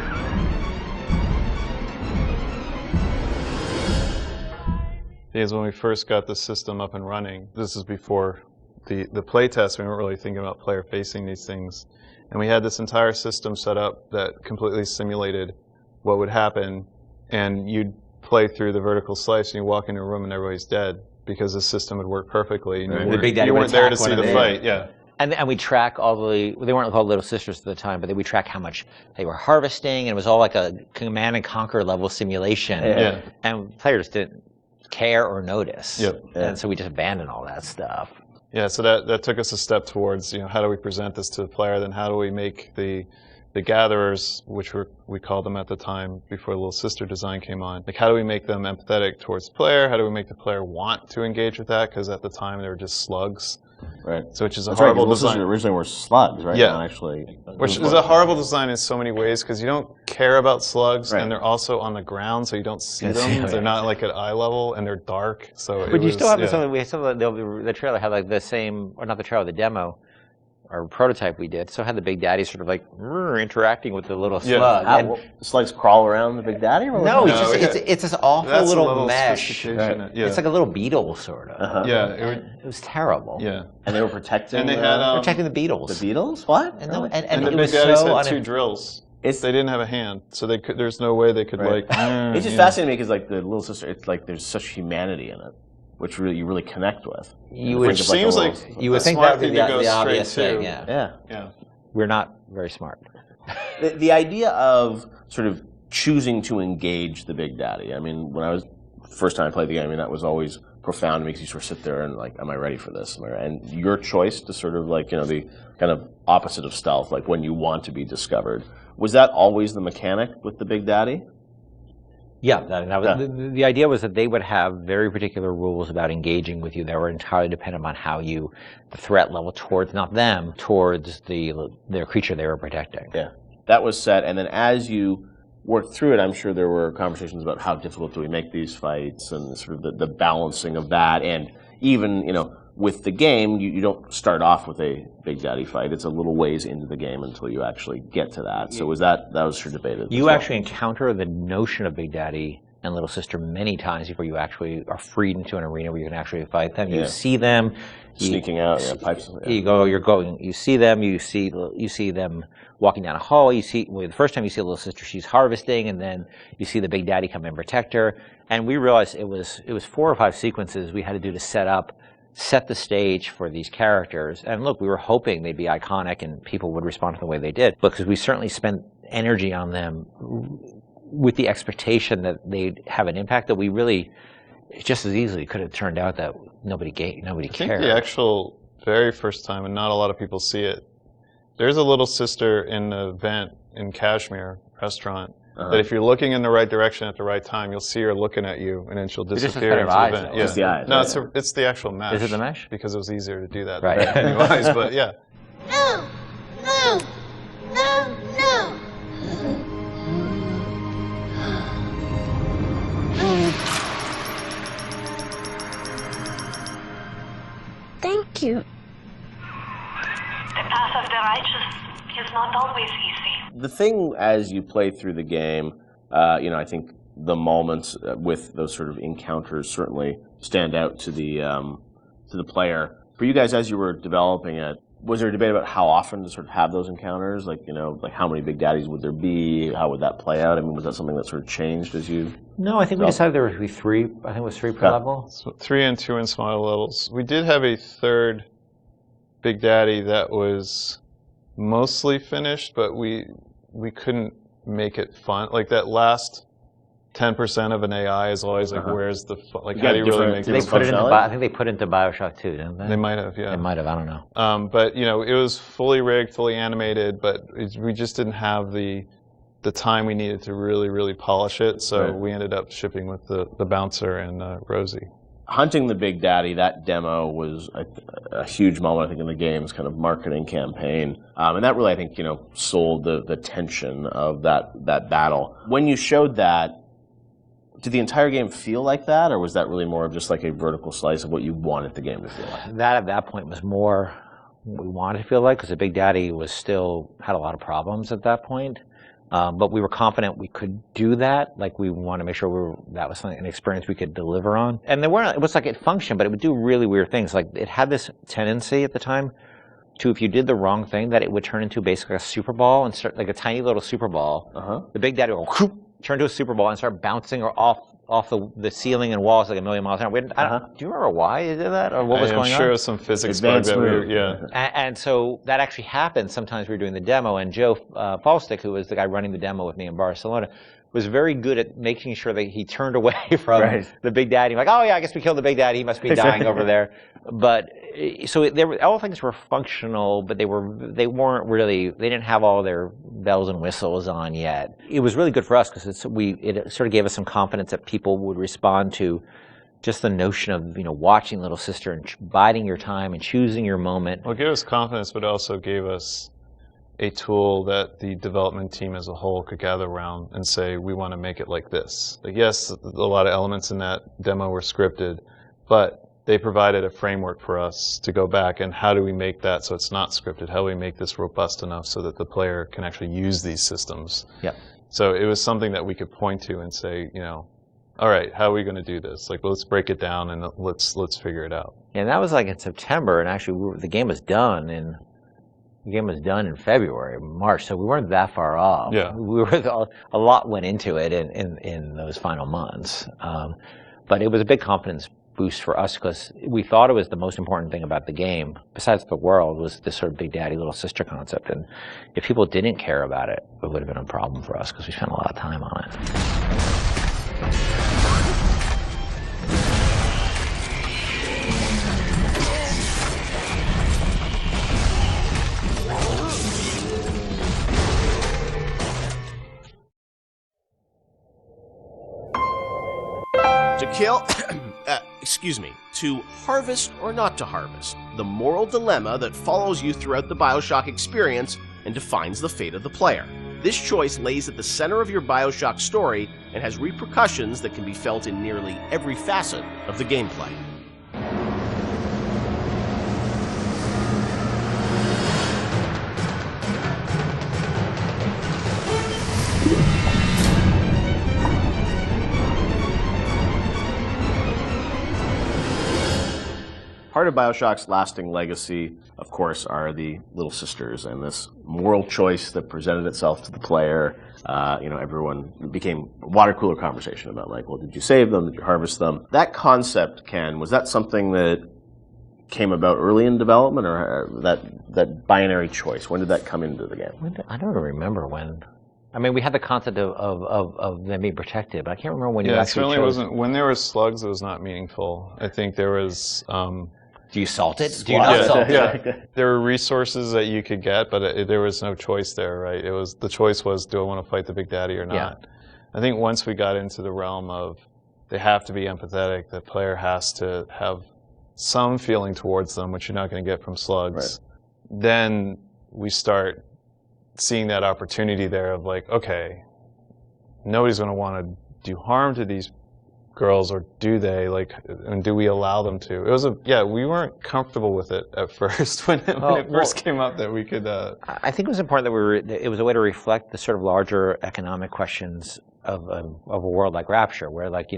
Because when we first got the system up and running, this is before the playtest, we weren't really thinking about player facing these things. And we had this entire system set up that completely simulated what would happen. And you'd play through the vertical slice and you walk into a room and everybody's dead because the system would work perfectly. And Right. you weren't there to see the fight. Yeah. And we track all the, they weren't called Little Sisters at the time, but we track how much they were harvesting, and it was all like a Command and Conquer level simulation. Yeah. And players didn't care or notice. Yep. And so we just abandoned all that stuff. Yeah, so that took us a step towards, how do we present this to the player, then how do we make the gatherers, which we called them at the time before the Little Sister design came on, like how do we make them empathetic towards the player? How do we make the player want to engage with that? Because at the time they were just slugs. Right. So which is a That's horrible right, design. Originally were slugs, right? Yeah. Not actually. Which is a horrible design in so many ways because you don't care about slugs, Right. and they're also on the ground, so you don't see them. They're not like at eye level, and they're dark. So But you still have yeah. some. We had some of the trailer had like the same, or not the trailer, the demo, or prototype we did. So had the Big Daddy sort of like interacting with the little Yeah. slug. How, And the slugs crawl around the Big Daddy? Or no, No, it's this awful That's a little level of mesh. sophistication. Right. Yeah. It's like a little beetle, sort of. Uh-huh. Yeah, It was terrible. yeah. And they were protecting. And they had Protecting the beetles. the beetles. What? And, no, and And the it Big was Daddies so had two drills. They didn't have a hand, so they could. There's no way they could Right. like. It's just fascinating me because like the Little Sister, it's like there's such humanity in it, which you really connect with. You would, Which seems like you would a think smart that would be thing to go the straight obvious to. thing. Yeah. Yeah. Yeah. We're not very smart. The idea of sort of choosing to engage the Big Daddy. I mean, when I was first time I played the game, I mean that was always profound to me because you sort of sit there and like, am I ready for this? And your choice to sort of like the kind of opposite of stealth, like when you want to be discovered. Was that always the mechanic with the Big Daddy? Yeah, the idea was that they would have very particular rules about engaging with you that were entirely dependent on how the threat level towards, not them, towards their creature they were protecting. Yeah, that was set. And then as you worked through it, I'm sure there were conversations about how difficult do we make these fights and sort of the balancing of that. And even, with the game, you don't start off with a Big Daddy fight. It's a little ways into the game until you actually get to that. So that was sure debated. You actually encounter the notion of Big Daddy and Little Sister many times before you actually are freed into an arena where you can actually fight them. You see them sneaking out, pipes. Yeah. You see them. You see them walking down a hall. The first time you see Little Sister, she's harvesting, and then you see the Big Daddy come and protect her. And we realized it was 4 or 5 sequences we had to do to set the stage for these characters. And look, we were hoping they'd be iconic and people would respond to the way they did, because we certainly spent energy on them with the expectation that they'd have an impact that we really just as easily could have turned out that nobody cared. I think the actual very first time, and not a lot of people see it, there's a Little Sister in the vent in Kashmir restaurant. That if you're looking in the right direction at the right time, you'll see her looking at you, and then she'll disappear into the vent. It's the eyes. No, right? it's the actual mesh. Is it the mesh? Because it was easier to do that Right. than new eyes, but yeah. No! No! No! No! Thank you. The path of the righteous is not always easy. The thing as you play through the game, I think the moments with those sort of encounters certainly stand out to the player. For you guys, as you were developing it, was there a debate about how often to sort of have those encounters? Like, like how many Big Daddies would there be? How would that play out? I mean, was that something that sort of changed as you? No, I think we decided there would be 3. I think it was 3 per level. So 3 and 2 in smaller levels. We did have a third Big Daddy that was mostly finished, but we couldn't make it fun. Like that last 10% of an AI is always like, where's the fun? Like, how do you really make it They put it into, functionality? I think they put it into BioShock too, didn't they? They might have, yeah. They might have. I don't know. But it was fully rigged, fully animated, but we just didn't have the time we needed to really, really polish it. So we ended up shipping with the bouncer and Rosie. Hunting the Big Daddy, that demo was a huge moment, I think, in the game's kind of marketing campaign. And that really, I think, sold the tension of that battle. When you showed that, did the entire game feel like that, or was that really more of just like a vertical slice of what you wanted the game to feel like? That at that point was more we wanted to feel like, because the Big Daddy had a lot of problems at that point. But we were confident we could do that. Like, we want to make sure that was an experience we could deliver on. And it was like it functioned, but it would do really weird things. Like, it had this tendency at the time to, if you did the wrong thing, that it would turn into basically a super ball and start like a tiny little super ball. The Big Daddy would go, turn to a super ball and start bouncing off the ceiling and walls like a million miles an hour. Do you remember why you did that, or what was going on? I'm sure it was some physics bug that And so that actually happened. Sometimes we were doing the demo, and Joe Falstick, who was the guy running the demo with me in Barcelona, was very good at making sure that he turned away from the Big Daddy. Like, oh yeah, I guess we killed the Big Daddy. He must be dying over there. But so all things were functional, but they weren't really. They didn't have all their bells and whistles on yet. It was really good for us because it sort of gave us some confidence that people would respond to just the notion of watching Little Sister and biding your time and choosing your moment. Well, it gave us confidence, but it also gave us a tool that the development team as a whole could gather around and say, we want to make it like this. Like, yes, a lot of elements in that demo were scripted, but they provided a framework for us to go back and how do we make that so it's not scripted? How do we make this robust enough so that the player can actually use these systems? Yep. So it was something that we could point to and say, all right, how are we going to do this? Like, let's break it down and let's figure it out. And that was like in September, and actually the game was done in February, March, so we weren't that far off. Yeah. A lot went into it in those final months. But it was a big confidence boost for us because we thought it was the most important thing about the game, besides the world, was this sort of Big Daddy, Little Sister concept. And if people didn't care about it, it would have been a problem for us because we spent a lot of time on it. To kill, to harvest or not to harvest, the moral dilemma that follows you throughout the BioShock experience and defines the fate of the player. This choice lays at the center of your BioShock story and has repercussions that can be felt in nearly every facet of the gameplay. Part of BioShock's lasting legacy, of course, are the Little Sisters and this moral choice that presented itself to the player. Everyone became a water cooler conversation about, like, well, did you save them? Did you harvest them? That concept, Ken, was that something that came about early in development, or that binary choice? When did that come into the game? I don't remember when. I mean, we had the concept of them being protected, but I can't remember when you actually chose. When there was slugs, it was not meaningful. I think there was. Do you salt it? Do you not salt it? There were resources that you could get, but there was no choice there, right? The choice was, do I want to fight the Big Daddy or not? Yeah. I think once we got into the realm of they have to be empathetic, the player has to have some feeling towards them, which you're not going to get from slugs. Right. Then we start seeing that opportunity there of, like, okay, nobody's going to want to do harm to these girls, or do they? Like, and do we allow them to? It was we weren't comfortable with it at first when it first came up that we could. I think it was important that it was a way to reflect the sort of larger economic questions of a world like Rapture, where, like,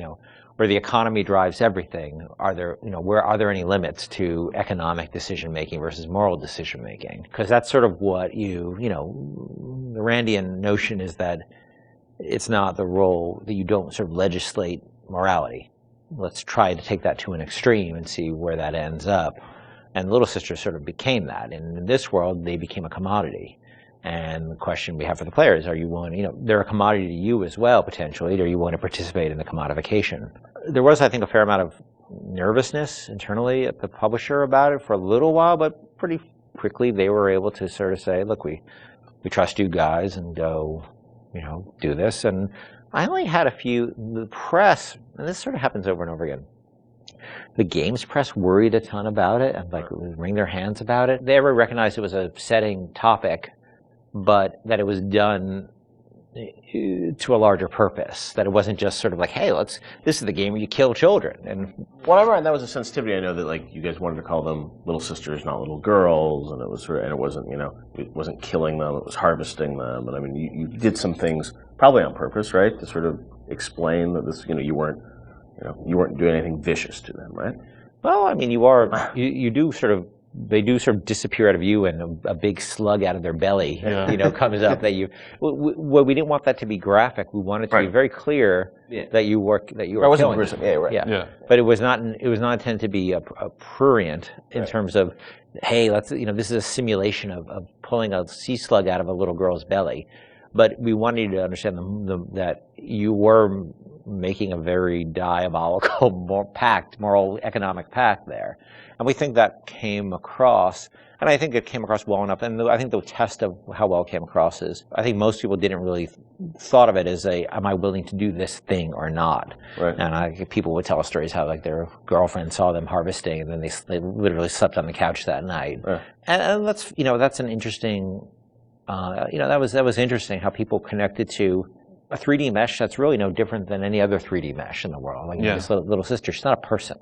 where the economy drives everything. Are there any limits to economic decision making versus moral decision making? Because that's sort of what the Randian notion is that it's not the role that you don't sort of legislate morality. Let's try to take that to an extreme and see where that ends up. And Little Sister sort of became that. And in this world, they became a commodity. And the question we have for the players, are you willing, they're a commodity to you as well, potentially. Do you want to participate in the commodification? There was, I think, a fair amount of nervousness internally at the publisher about it for a little while, but pretty quickly they were able to sort of say, look, we trust you guys, and go, do this. And I only had the press, and this sort of happens over and over again. The games press worried a ton about it and wring their hands about it. They ever recognized it was a setting topic, but that it was done to a larger purpose. That it wasn't just sort of like, hey, this is the game where you kill children. And whatever, and that was a sensitivity. I know that like you guys wanted to call them little sisters, not little girls, and it was sort of, and it wasn't, you know, it wasn't killing them, it was harvesting them. And I mean, you did some things probably on purpose, right, to sort of explain that this, you know, you weren't doing anything vicious to them, right? Well, I mean, you do sort of. They do sort of disappear out of you, and a big slug out of their belly, you know, comes up. That you. Well, we didn't want that to be graphic. We wanted to be very clear that you were killing. Gruesome. Yeah, right. Yeah. But it was not intended to be a prurient in terms of, hey, this is a simulation of pulling a sea slug out of a little girl's belly. But we wanted you to understand that you were making a very diabolical moral economic pact there. And we think that came across, and I think it came across well enough. And I think the test of how well it came across is, I think most people didn't really thought of it as am I willing to do this thing or not? Right. And people would tell us stories how like their girlfriend saw them harvesting, and then they literally slept on the couch that night. Right. And that's an interesting, that was interesting how people connected to a 3D mesh that's really no different than any other 3D mesh in the world. Like this little sister, she's not a person.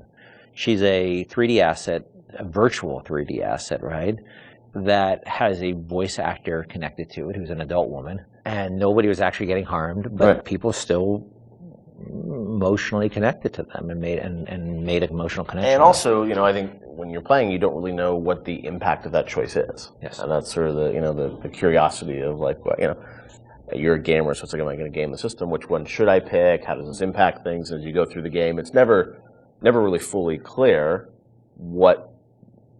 She's a 3D asset, a virtual 3D asset, right? That has a voice actor connected to it, who's an adult woman, and nobody was actually getting harmed, but people still emotionally connected to them and made an emotional connection. And also, you know, I think when you're playing, you don't really know what the impact of that choice is. Yes. And that's sort of the curiosity of like, you know, you're a gamer, so it's like, am I going to game the system? Which one should I pick? How does this impact things as you go through the game? It's never really fully clear what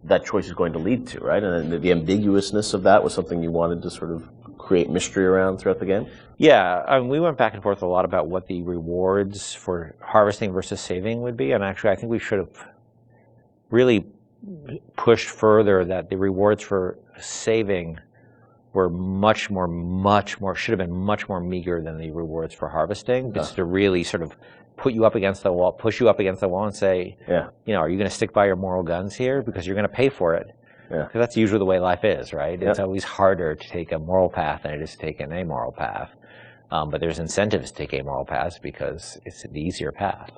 that choice is going to lead to, right? And the ambiguousness of that was something you wanted to sort of create mystery around throughout the game? Yeah, we went back and forth a lot about what the rewards for harvesting versus saving would be, and actually I think we should have really pushed further that the rewards for saving were should have been much more meager than the rewards for harvesting, just to really sort of put you up against the wall, push you up against the wall and say, you know, are you going to stick by your moral guns here? Because you're going to pay for it. Because that's usually the way life is, right? It's always harder to take a moral path than it is to take an amoral path. But there's incentives to take amoral paths because it's the easier path.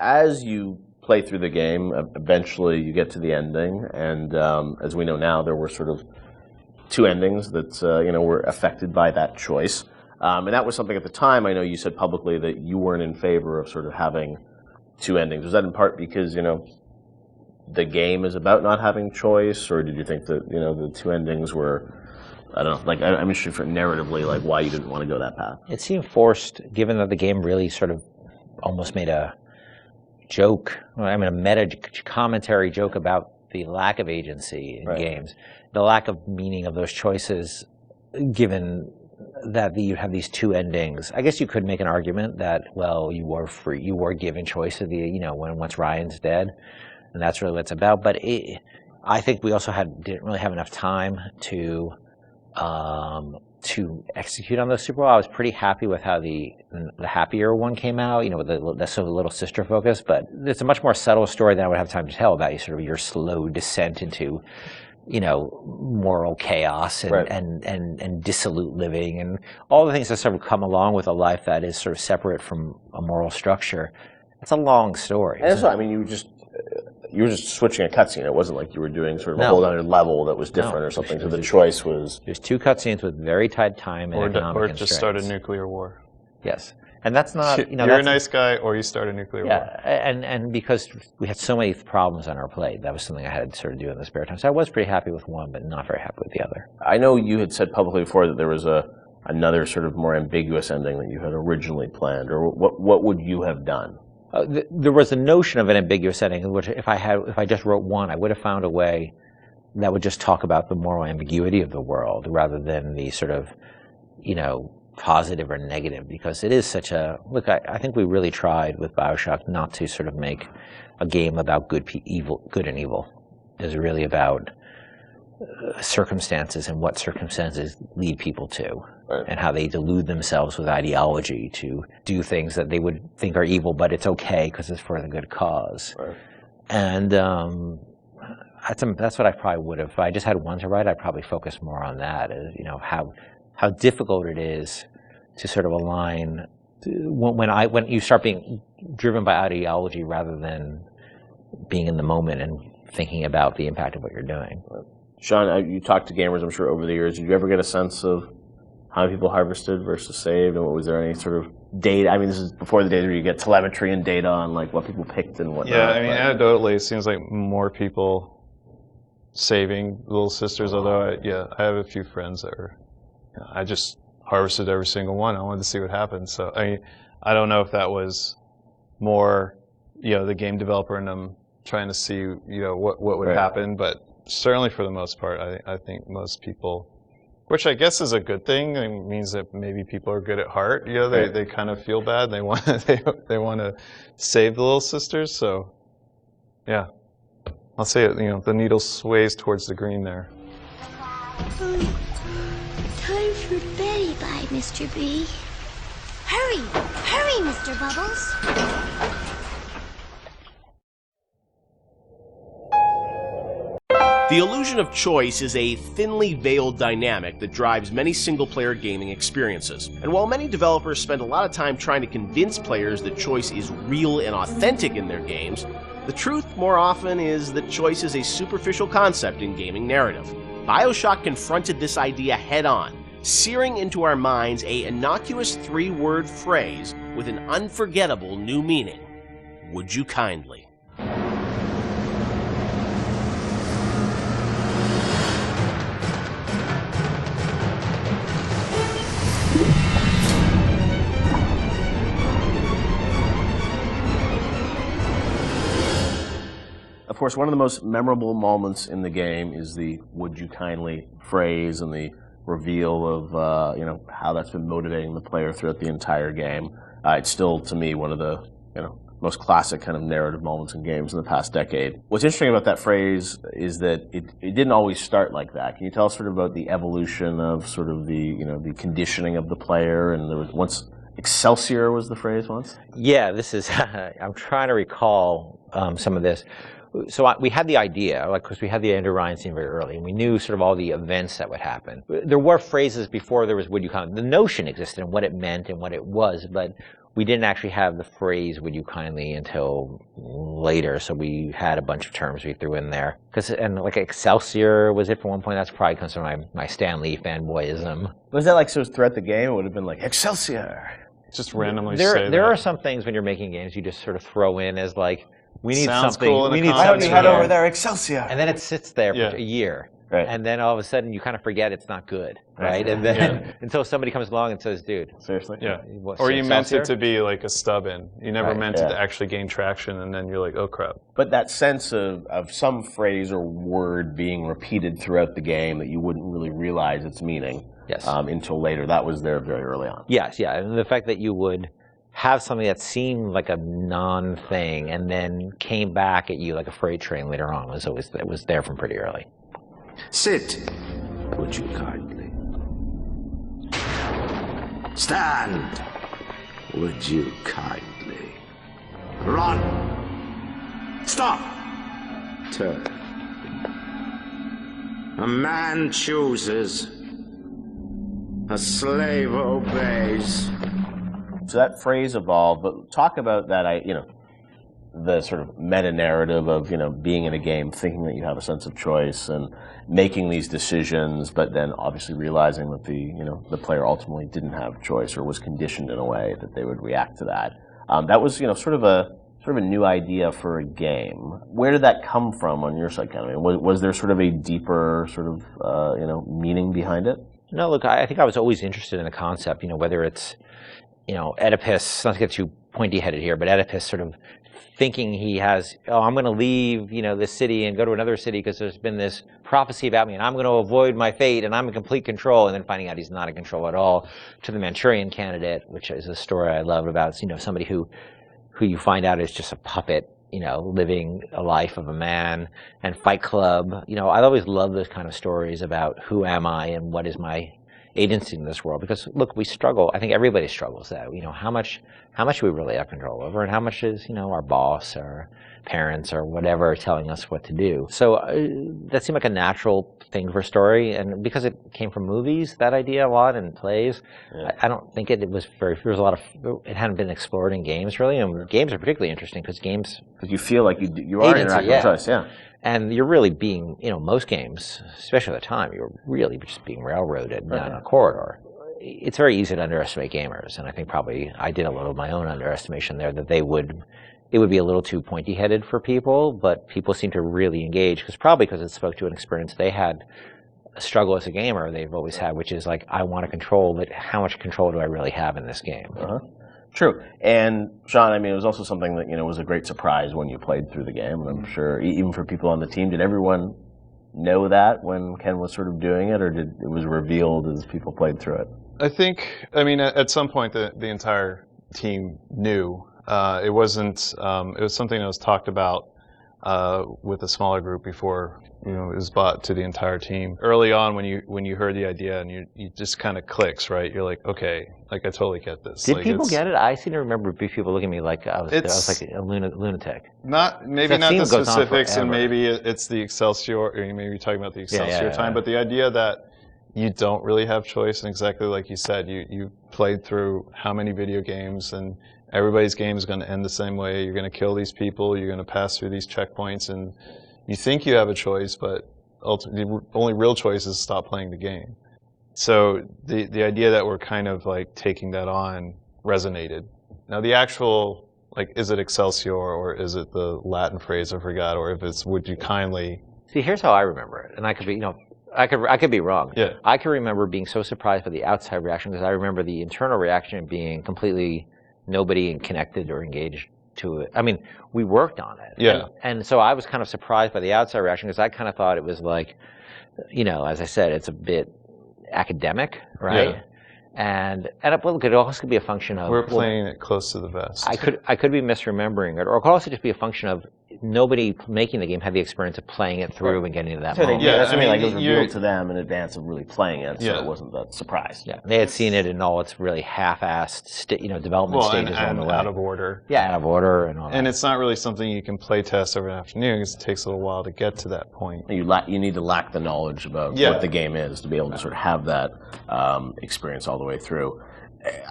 As you play through the game, eventually you get to the ending, and as we know now, there were sort of two endings that were affected by that choice. And that was something at the time, I know you said publicly that you weren't in favor of sort of having two endings. Was that in part because, you know, the game is about not having choice, or did you think that, you know, the two endings were, I don't know, like, I'm interested for narratively, like, why you didn't want to go that path? It seemed forced, given that the game really sort of almost made a joke, I mean, a meta commentary joke about the lack of agency in games, the lack of meaning of those choices, given that you have these two endings. I guess you could make an argument that, well, you were free, you were given choice of the, you know, once Ryan's dead, and that's really what it's about. But I think we also didn't really have enough time to execute on those super well. I was pretty happy with how the happier one came out, you know, with the sort of little sister focus, but it's a much more subtle story than I would have time to tell about your slow descent into, you know, moral chaos and dissolute living and all the things that sort of come along with a life that is sort of separate from a moral structure. It's a long story. And that's what I mean, you were just switching a cutscene. It wasn't like you were doing sort of a whole other level that was different or something. So the choice was... There's two cutscenes with very tight time and economic Or constraints. just start a nuclear war. Yes. And that's not... You know, you're a nice guy, or you start a nuclear war. And because we had so many problems on our plate, that was something I had to sort of do in the spare time. So I was pretty happy with one, but not very happy with the other. I know you had said publicly before that there was another sort of more ambiguous ending that you had originally planned, or what would you have done? There was a notion of an ambiguous ending, which if I just wrote one, I would have found a way that would just talk about the moral ambiguity of the world rather than the sort of, you know, positive or negative, because it is such a, look, I think we really tried with BioShock not to sort of make a game about good and evil. It was really about circumstances and what circumstances lead people to, right. and how they delude themselves with ideology to do things that they would think are evil, but it's okay because it's for the good cause. Right. And that's what I probably would have. If I just had one to write, I'd probably focus more on that. You know, how difficult it is to sort of align when you start being driven by ideology rather than being in the moment and thinking about the impact of what you're doing. Sean, you talked to gamers, I'm sure, over the years. Did you ever get a sense of how many people harvested versus saved, and was there any sort of data? I mean, this is before the days where you get telemetry and data on like what people picked and whatnot. Yeah, I mean, anecdotally, it seems like more people saving Little Sisters. Although, I have a few friends that are. I just harvested every single one. I wanted to see what happened. So I mean, I don't know if that was more, the game developer and them trying to see, what would right. happen, but certainly for the most part, I think most people, which I guess is a good thing. It means that maybe people are good at heart. They kind of feel bad. They want they want to save the Little Sisters. So, yeah, I'll say it. The needle sways towards the green there. Time for bed-bye, Mr. B. Hurry, hurry, Mr. Bubbles. The illusion of choice is a thinly veiled dynamic that drives many single-player gaming experiences. And while many developers spend a lot of time trying to convince players that choice is real and authentic in their games, the truth more often is that choice is a superficial concept in gaming narrative. BioShock confronted this idea head-on, searing into our minds a innocuous 3-word phrase with an unforgettable new meaning. Would you kindly? Of course, one of the most memorable moments in the game is the "Would you kindly" phrase and the reveal of how that's been motivating the player throughout the entire game. It's still, to me, one of the most classic kind of narrative moments in games in the past decade. What's interesting about that phrase is that it didn't always start like that. Can you tell us sort of about the evolution of sort of the conditioning of the player? And there was once Excelsior was the phrase once. Yeah, this is. I'm trying to recall some of this. So we had the idea, because we had the Andrew Ryan scene very early, and we knew sort of all the events that would happen. There were phrases before there was "Would you kindly." The notion existed and what it meant and what it was, but we didn't actually have the phrase "Would you kindly" until later. So we had a bunch of terms we threw in there. And like Excelsior was it for one point. That's probably comes from my Stan Lee fanboyism. Was that like so throughout the game? It would have been like Excelsior. Just randomly there are some things when you're making games you just sort of throw in as like, we need Sounds something. Cool we need Why don't you something head here. over there, Excelsior? And then it sits there for a year. Right. And then all of a sudden you kind of forget it's not good, right? And then until somebody comes along and says, dude. Seriously? Yeah. What's Or you Excelsior? meant it to be like a stub-in. You never Right. meant it to actually gain traction, and then you're like, oh crap. But that sense of some phrase or word being repeated throughout the game that you wouldn't really realize its meaning until later, that was there very early on. Yes, yeah. And the fact that you would have something that seemed like a non-thing and then came back at you like a freight train later on was there from pretty early. Sit, would you kindly? Stand, would you kindly? Run! Stop! Turn. A man chooses, a slave obeys. So that phrase evolved, but talk about that, the sort of meta-narrative of, being in a game, thinking that you have a sense of choice and making these decisions, but then obviously realizing that the player ultimately didn't have choice or was conditioned in a way that they would react to that. That was, sort of a new idea for a game. Where did that come from on your side, Ken? I mean, was there sort of a deeper sort of, meaning behind it? No, look, I think I was always interested in the concept, whether it's, Oedipus, not to get too pointy-headed here, but Oedipus sort of thinking he has, I'm going to leave, this city and go to another city because there's been this prophecy about me and I'm going to avoid my fate and I'm in complete control, and then finding out he's not in control at all, to the Manchurian Candidate, which is a story I love about, somebody who you find out is just a puppet living a life of a man, and Fight Club. I always love those kind of stories about who am I and what is my agency in this world, because look, we struggle. I think everybody struggles that. How much do we really have control over, and how much is our boss or parents or whatever telling us what to do. So that seemed like a natural thing for a story, and because it came from movies, that idea a lot, and plays, I don't think it was very. There was a lot of it hadn't been explored in games really, and games are particularly interesting because you feel like you are interacting with us, and you're really being, most games, especially at the time, you're really just being railroaded down a corridor. It's very easy to underestimate gamers, and I think probably I did a little of my own underestimation there, that it would be a little too pointy-headed for people, but people seem to really engage, because it spoke to an experience they had, a struggle as a gamer they've always had, which is like, I want to control, but how much control do I really have in this game? True. And Sean, it was also something that, was a great surprise when you played through the game. And I'm sure even for people on the team, did everyone know that when Ken was sort of doing it, or did it was revealed as people played through it? I think, at some point the entire team knew. It wasn't, it was something that was talked about with a smaller group before, it was brought to the entire team. Early on, when you heard the idea and you just kind of clicks, right? You're like, okay, I totally get this. Did people get it? I seem to remember people looking at me like I was like a lunatic. Maybe not the specifics, and maybe it's the Excelsior, or maybe you're talking about the Excelsior time, but the idea that you don't really have choice, and exactly like you said, you played through how many video games, and everybody's game is going to end the same way. You're going to kill these people. You're going to pass through these checkpoints, and you think you have a choice, but ultimately, the only real choice is stop playing the game. So the idea that we're kind of like taking that on resonated. Now the actual, is it Excelsior, or is it the Latin phrase I forgot, or if it's would you kindly? See, here's how I remember it, and I could be, I could be wrong. Yeah. I can remember being so surprised by the outside reaction, because I remember the internal reaction being completely nobody connected or engaged to it. We worked on it. Yeah. And so I was kind of surprised by the outside reaction, because I kind of thought it was like, as I said, it's a bit academic, right? Yeah. And it could also be a function of we're playing it close to the vest. I could be misremembering it, or it could also just be a function of nobody making the game had the experience of playing it through and getting to that moment. That's what it was revealed to them in advance of really playing it, so it wasn't that surprise. Yeah, they had seen it in all its really half-assed, development stages on the way. Out of order. Yeah, out of order and all that. And it's not really something you can play test over an afternoon, because it takes a little while to get to that point. You need to lack the knowledge about what the game is to be able to sort of have that experience all the way through.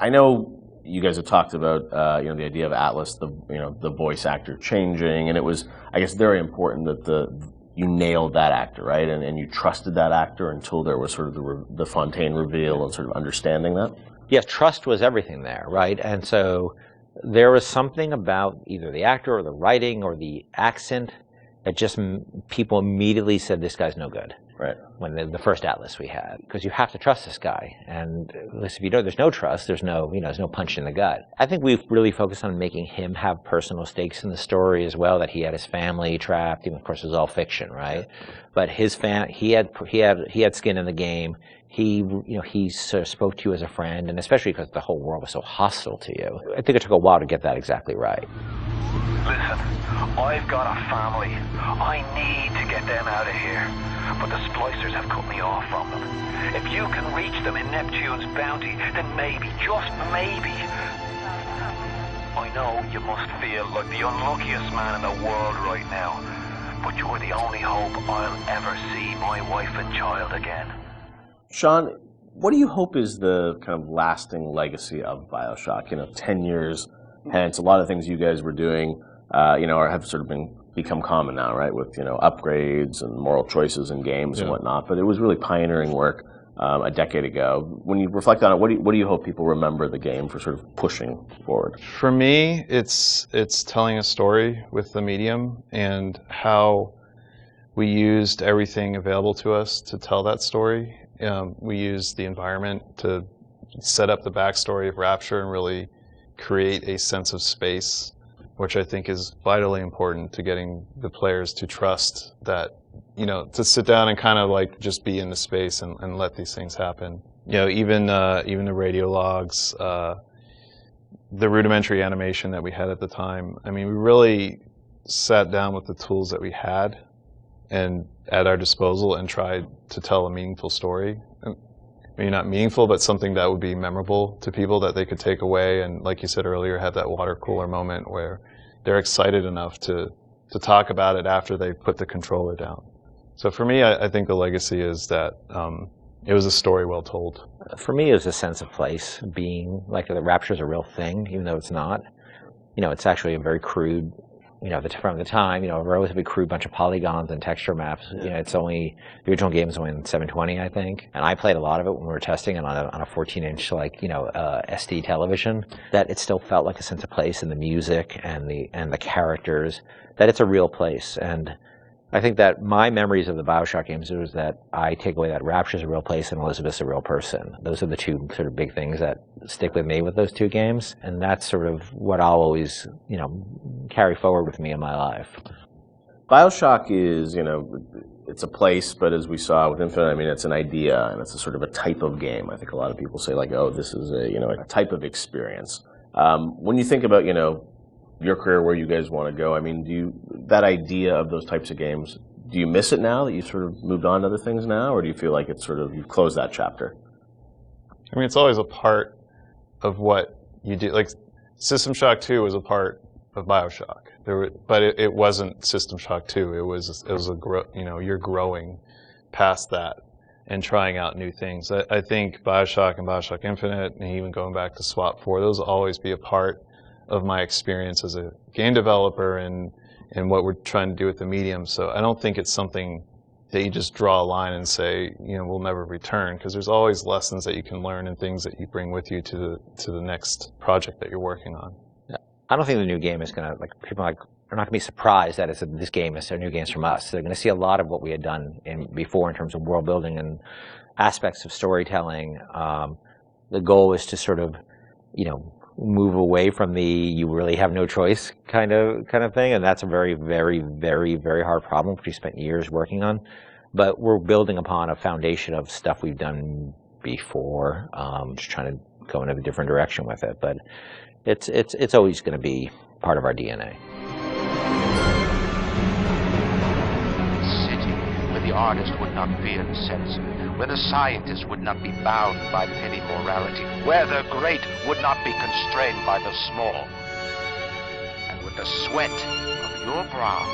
I know you guys have talked about the idea of Atlas, the voice actor changing, and it was, I guess, very important that you nailed that actor, right? And you trusted that actor until there was sort of the Fontaine reveal and sort of understanding that. Yes, trust was everything there, right? And so there was something about either the actor or the writing or the accent that just people immediately said, this guy's no good. Right. When the first Atlas we had, because you have to trust this guy, and if you don't, there's no trust. There's no, there's no punch in the gut. I think we've really focused on making him have personal stakes in the story as well. That he had his family trapped. Even, of course, it was all fiction, right? But he had skin in the game. He sort of spoke to you as a friend, and especially because the whole world was so hostile to you. I think it took a while to get that exactly right. Listen, I've got a family. I need to get them out of here. But the splicers have cut me off from them. If you can reach them in Neptune's bounty, then maybe, just maybe... I know you must feel like the unluckiest man in the world right now, but you're the only hope I'll ever see my wife and child again. Sean, what do you hope is the kind of lasting legacy of BioShock? 10 years hence, a lot of things you guys were doing, have sort of become common now, right? With upgrades and moral choices in games and whatnot. But it was really pioneering work a decade ago. When you reflect on it, what do you hope people remember the game for sort of pushing forward? For me, it's telling a story with the medium and how we used everything available to us to tell that story. We used the environment to set up the backstory of Rapture and really create a sense of space, which I think is vitally important to getting the players to trust that, to sit down and kind of like just be in the space and let these things happen. Even the radio logs, the rudimentary animation that we had at the time. We really sat down with the tools that we had and at our disposal and tried to tell a meaningful story. Maybe not meaningful, but something that would be memorable to people that they could take away and, like you said earlier, have that water cooler moment where they're excited enough to talk about it after they put the controller down. So for me, I think the legacy is that it was a story well told. For me, it was a sense of place, being like the Rapture is a real thing, even though it's not. You know, it's actually a very crude, you know, from the time, you know, a relatively crude bunch of polygons and texture maps. You know, it's only, the original game is only in 720, I think. And I played a lot of it when we were testing it on a 14-inch, like, you know, SD television. That it still felt like a sense of place in the music and the characters, that it's a real place. And I think that my memories of the BioShock games is that I take away that Rapture's a real place and Elizabeth's a real person. Those are the two sort of big things that stick with me with those two games, and that's sort of what I'll always, you know, carry forward with me in my life. BioShock is, you know, it's a place, but as we saw with Infinite, I mean, it's an idea, and it's a sort of a type of game. I think a lot of people say, like, oh, this is a, you know, a type of experience. When you think about, you know, your career, where you guys want to go, I mean, that idea of those types of games, do you miss it now that you've sort of moved on to other things now, or do you feel like it's sort of, you've closed that chapter? I mean, it's always a part of what you do. Like, System Shock 2 was a part of BioShock, but it wasn't System Shock 2. It was you know, you're growing past that and trying out new things. I think BioShock and BioShock Infinite, and even going back to SWAT 4, those will always be a part of my experience as a game developer and what we're trying to do with the medium. So I don't think it's something that you just draw a line and say, you know, we'll never return, because there's always lessons that you can learn and things that you bring with you to the next project that you're working on. Yeah. I don't think the new game is going to, like, people are not going to be surprised that this game is a new games from us. They're going to see a lot of what we had done before in terms of world building and aspects of storytelling. The goal is to sort of, you know, move away from the you really have no choice kind of thing, and that's a very, very, very, very hard problem which we spent years working on. But we're building upon a foundation of stuff we've done before, just trying to go in a different direction with it. But it's always going to be part of our DNA. City where the artist would not fear the censor, where the scientist would not be bound by petty morality, where the great would not be constrained by the small. And with the sweat of your brow,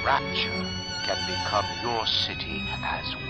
Rapture can become your city as well.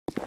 You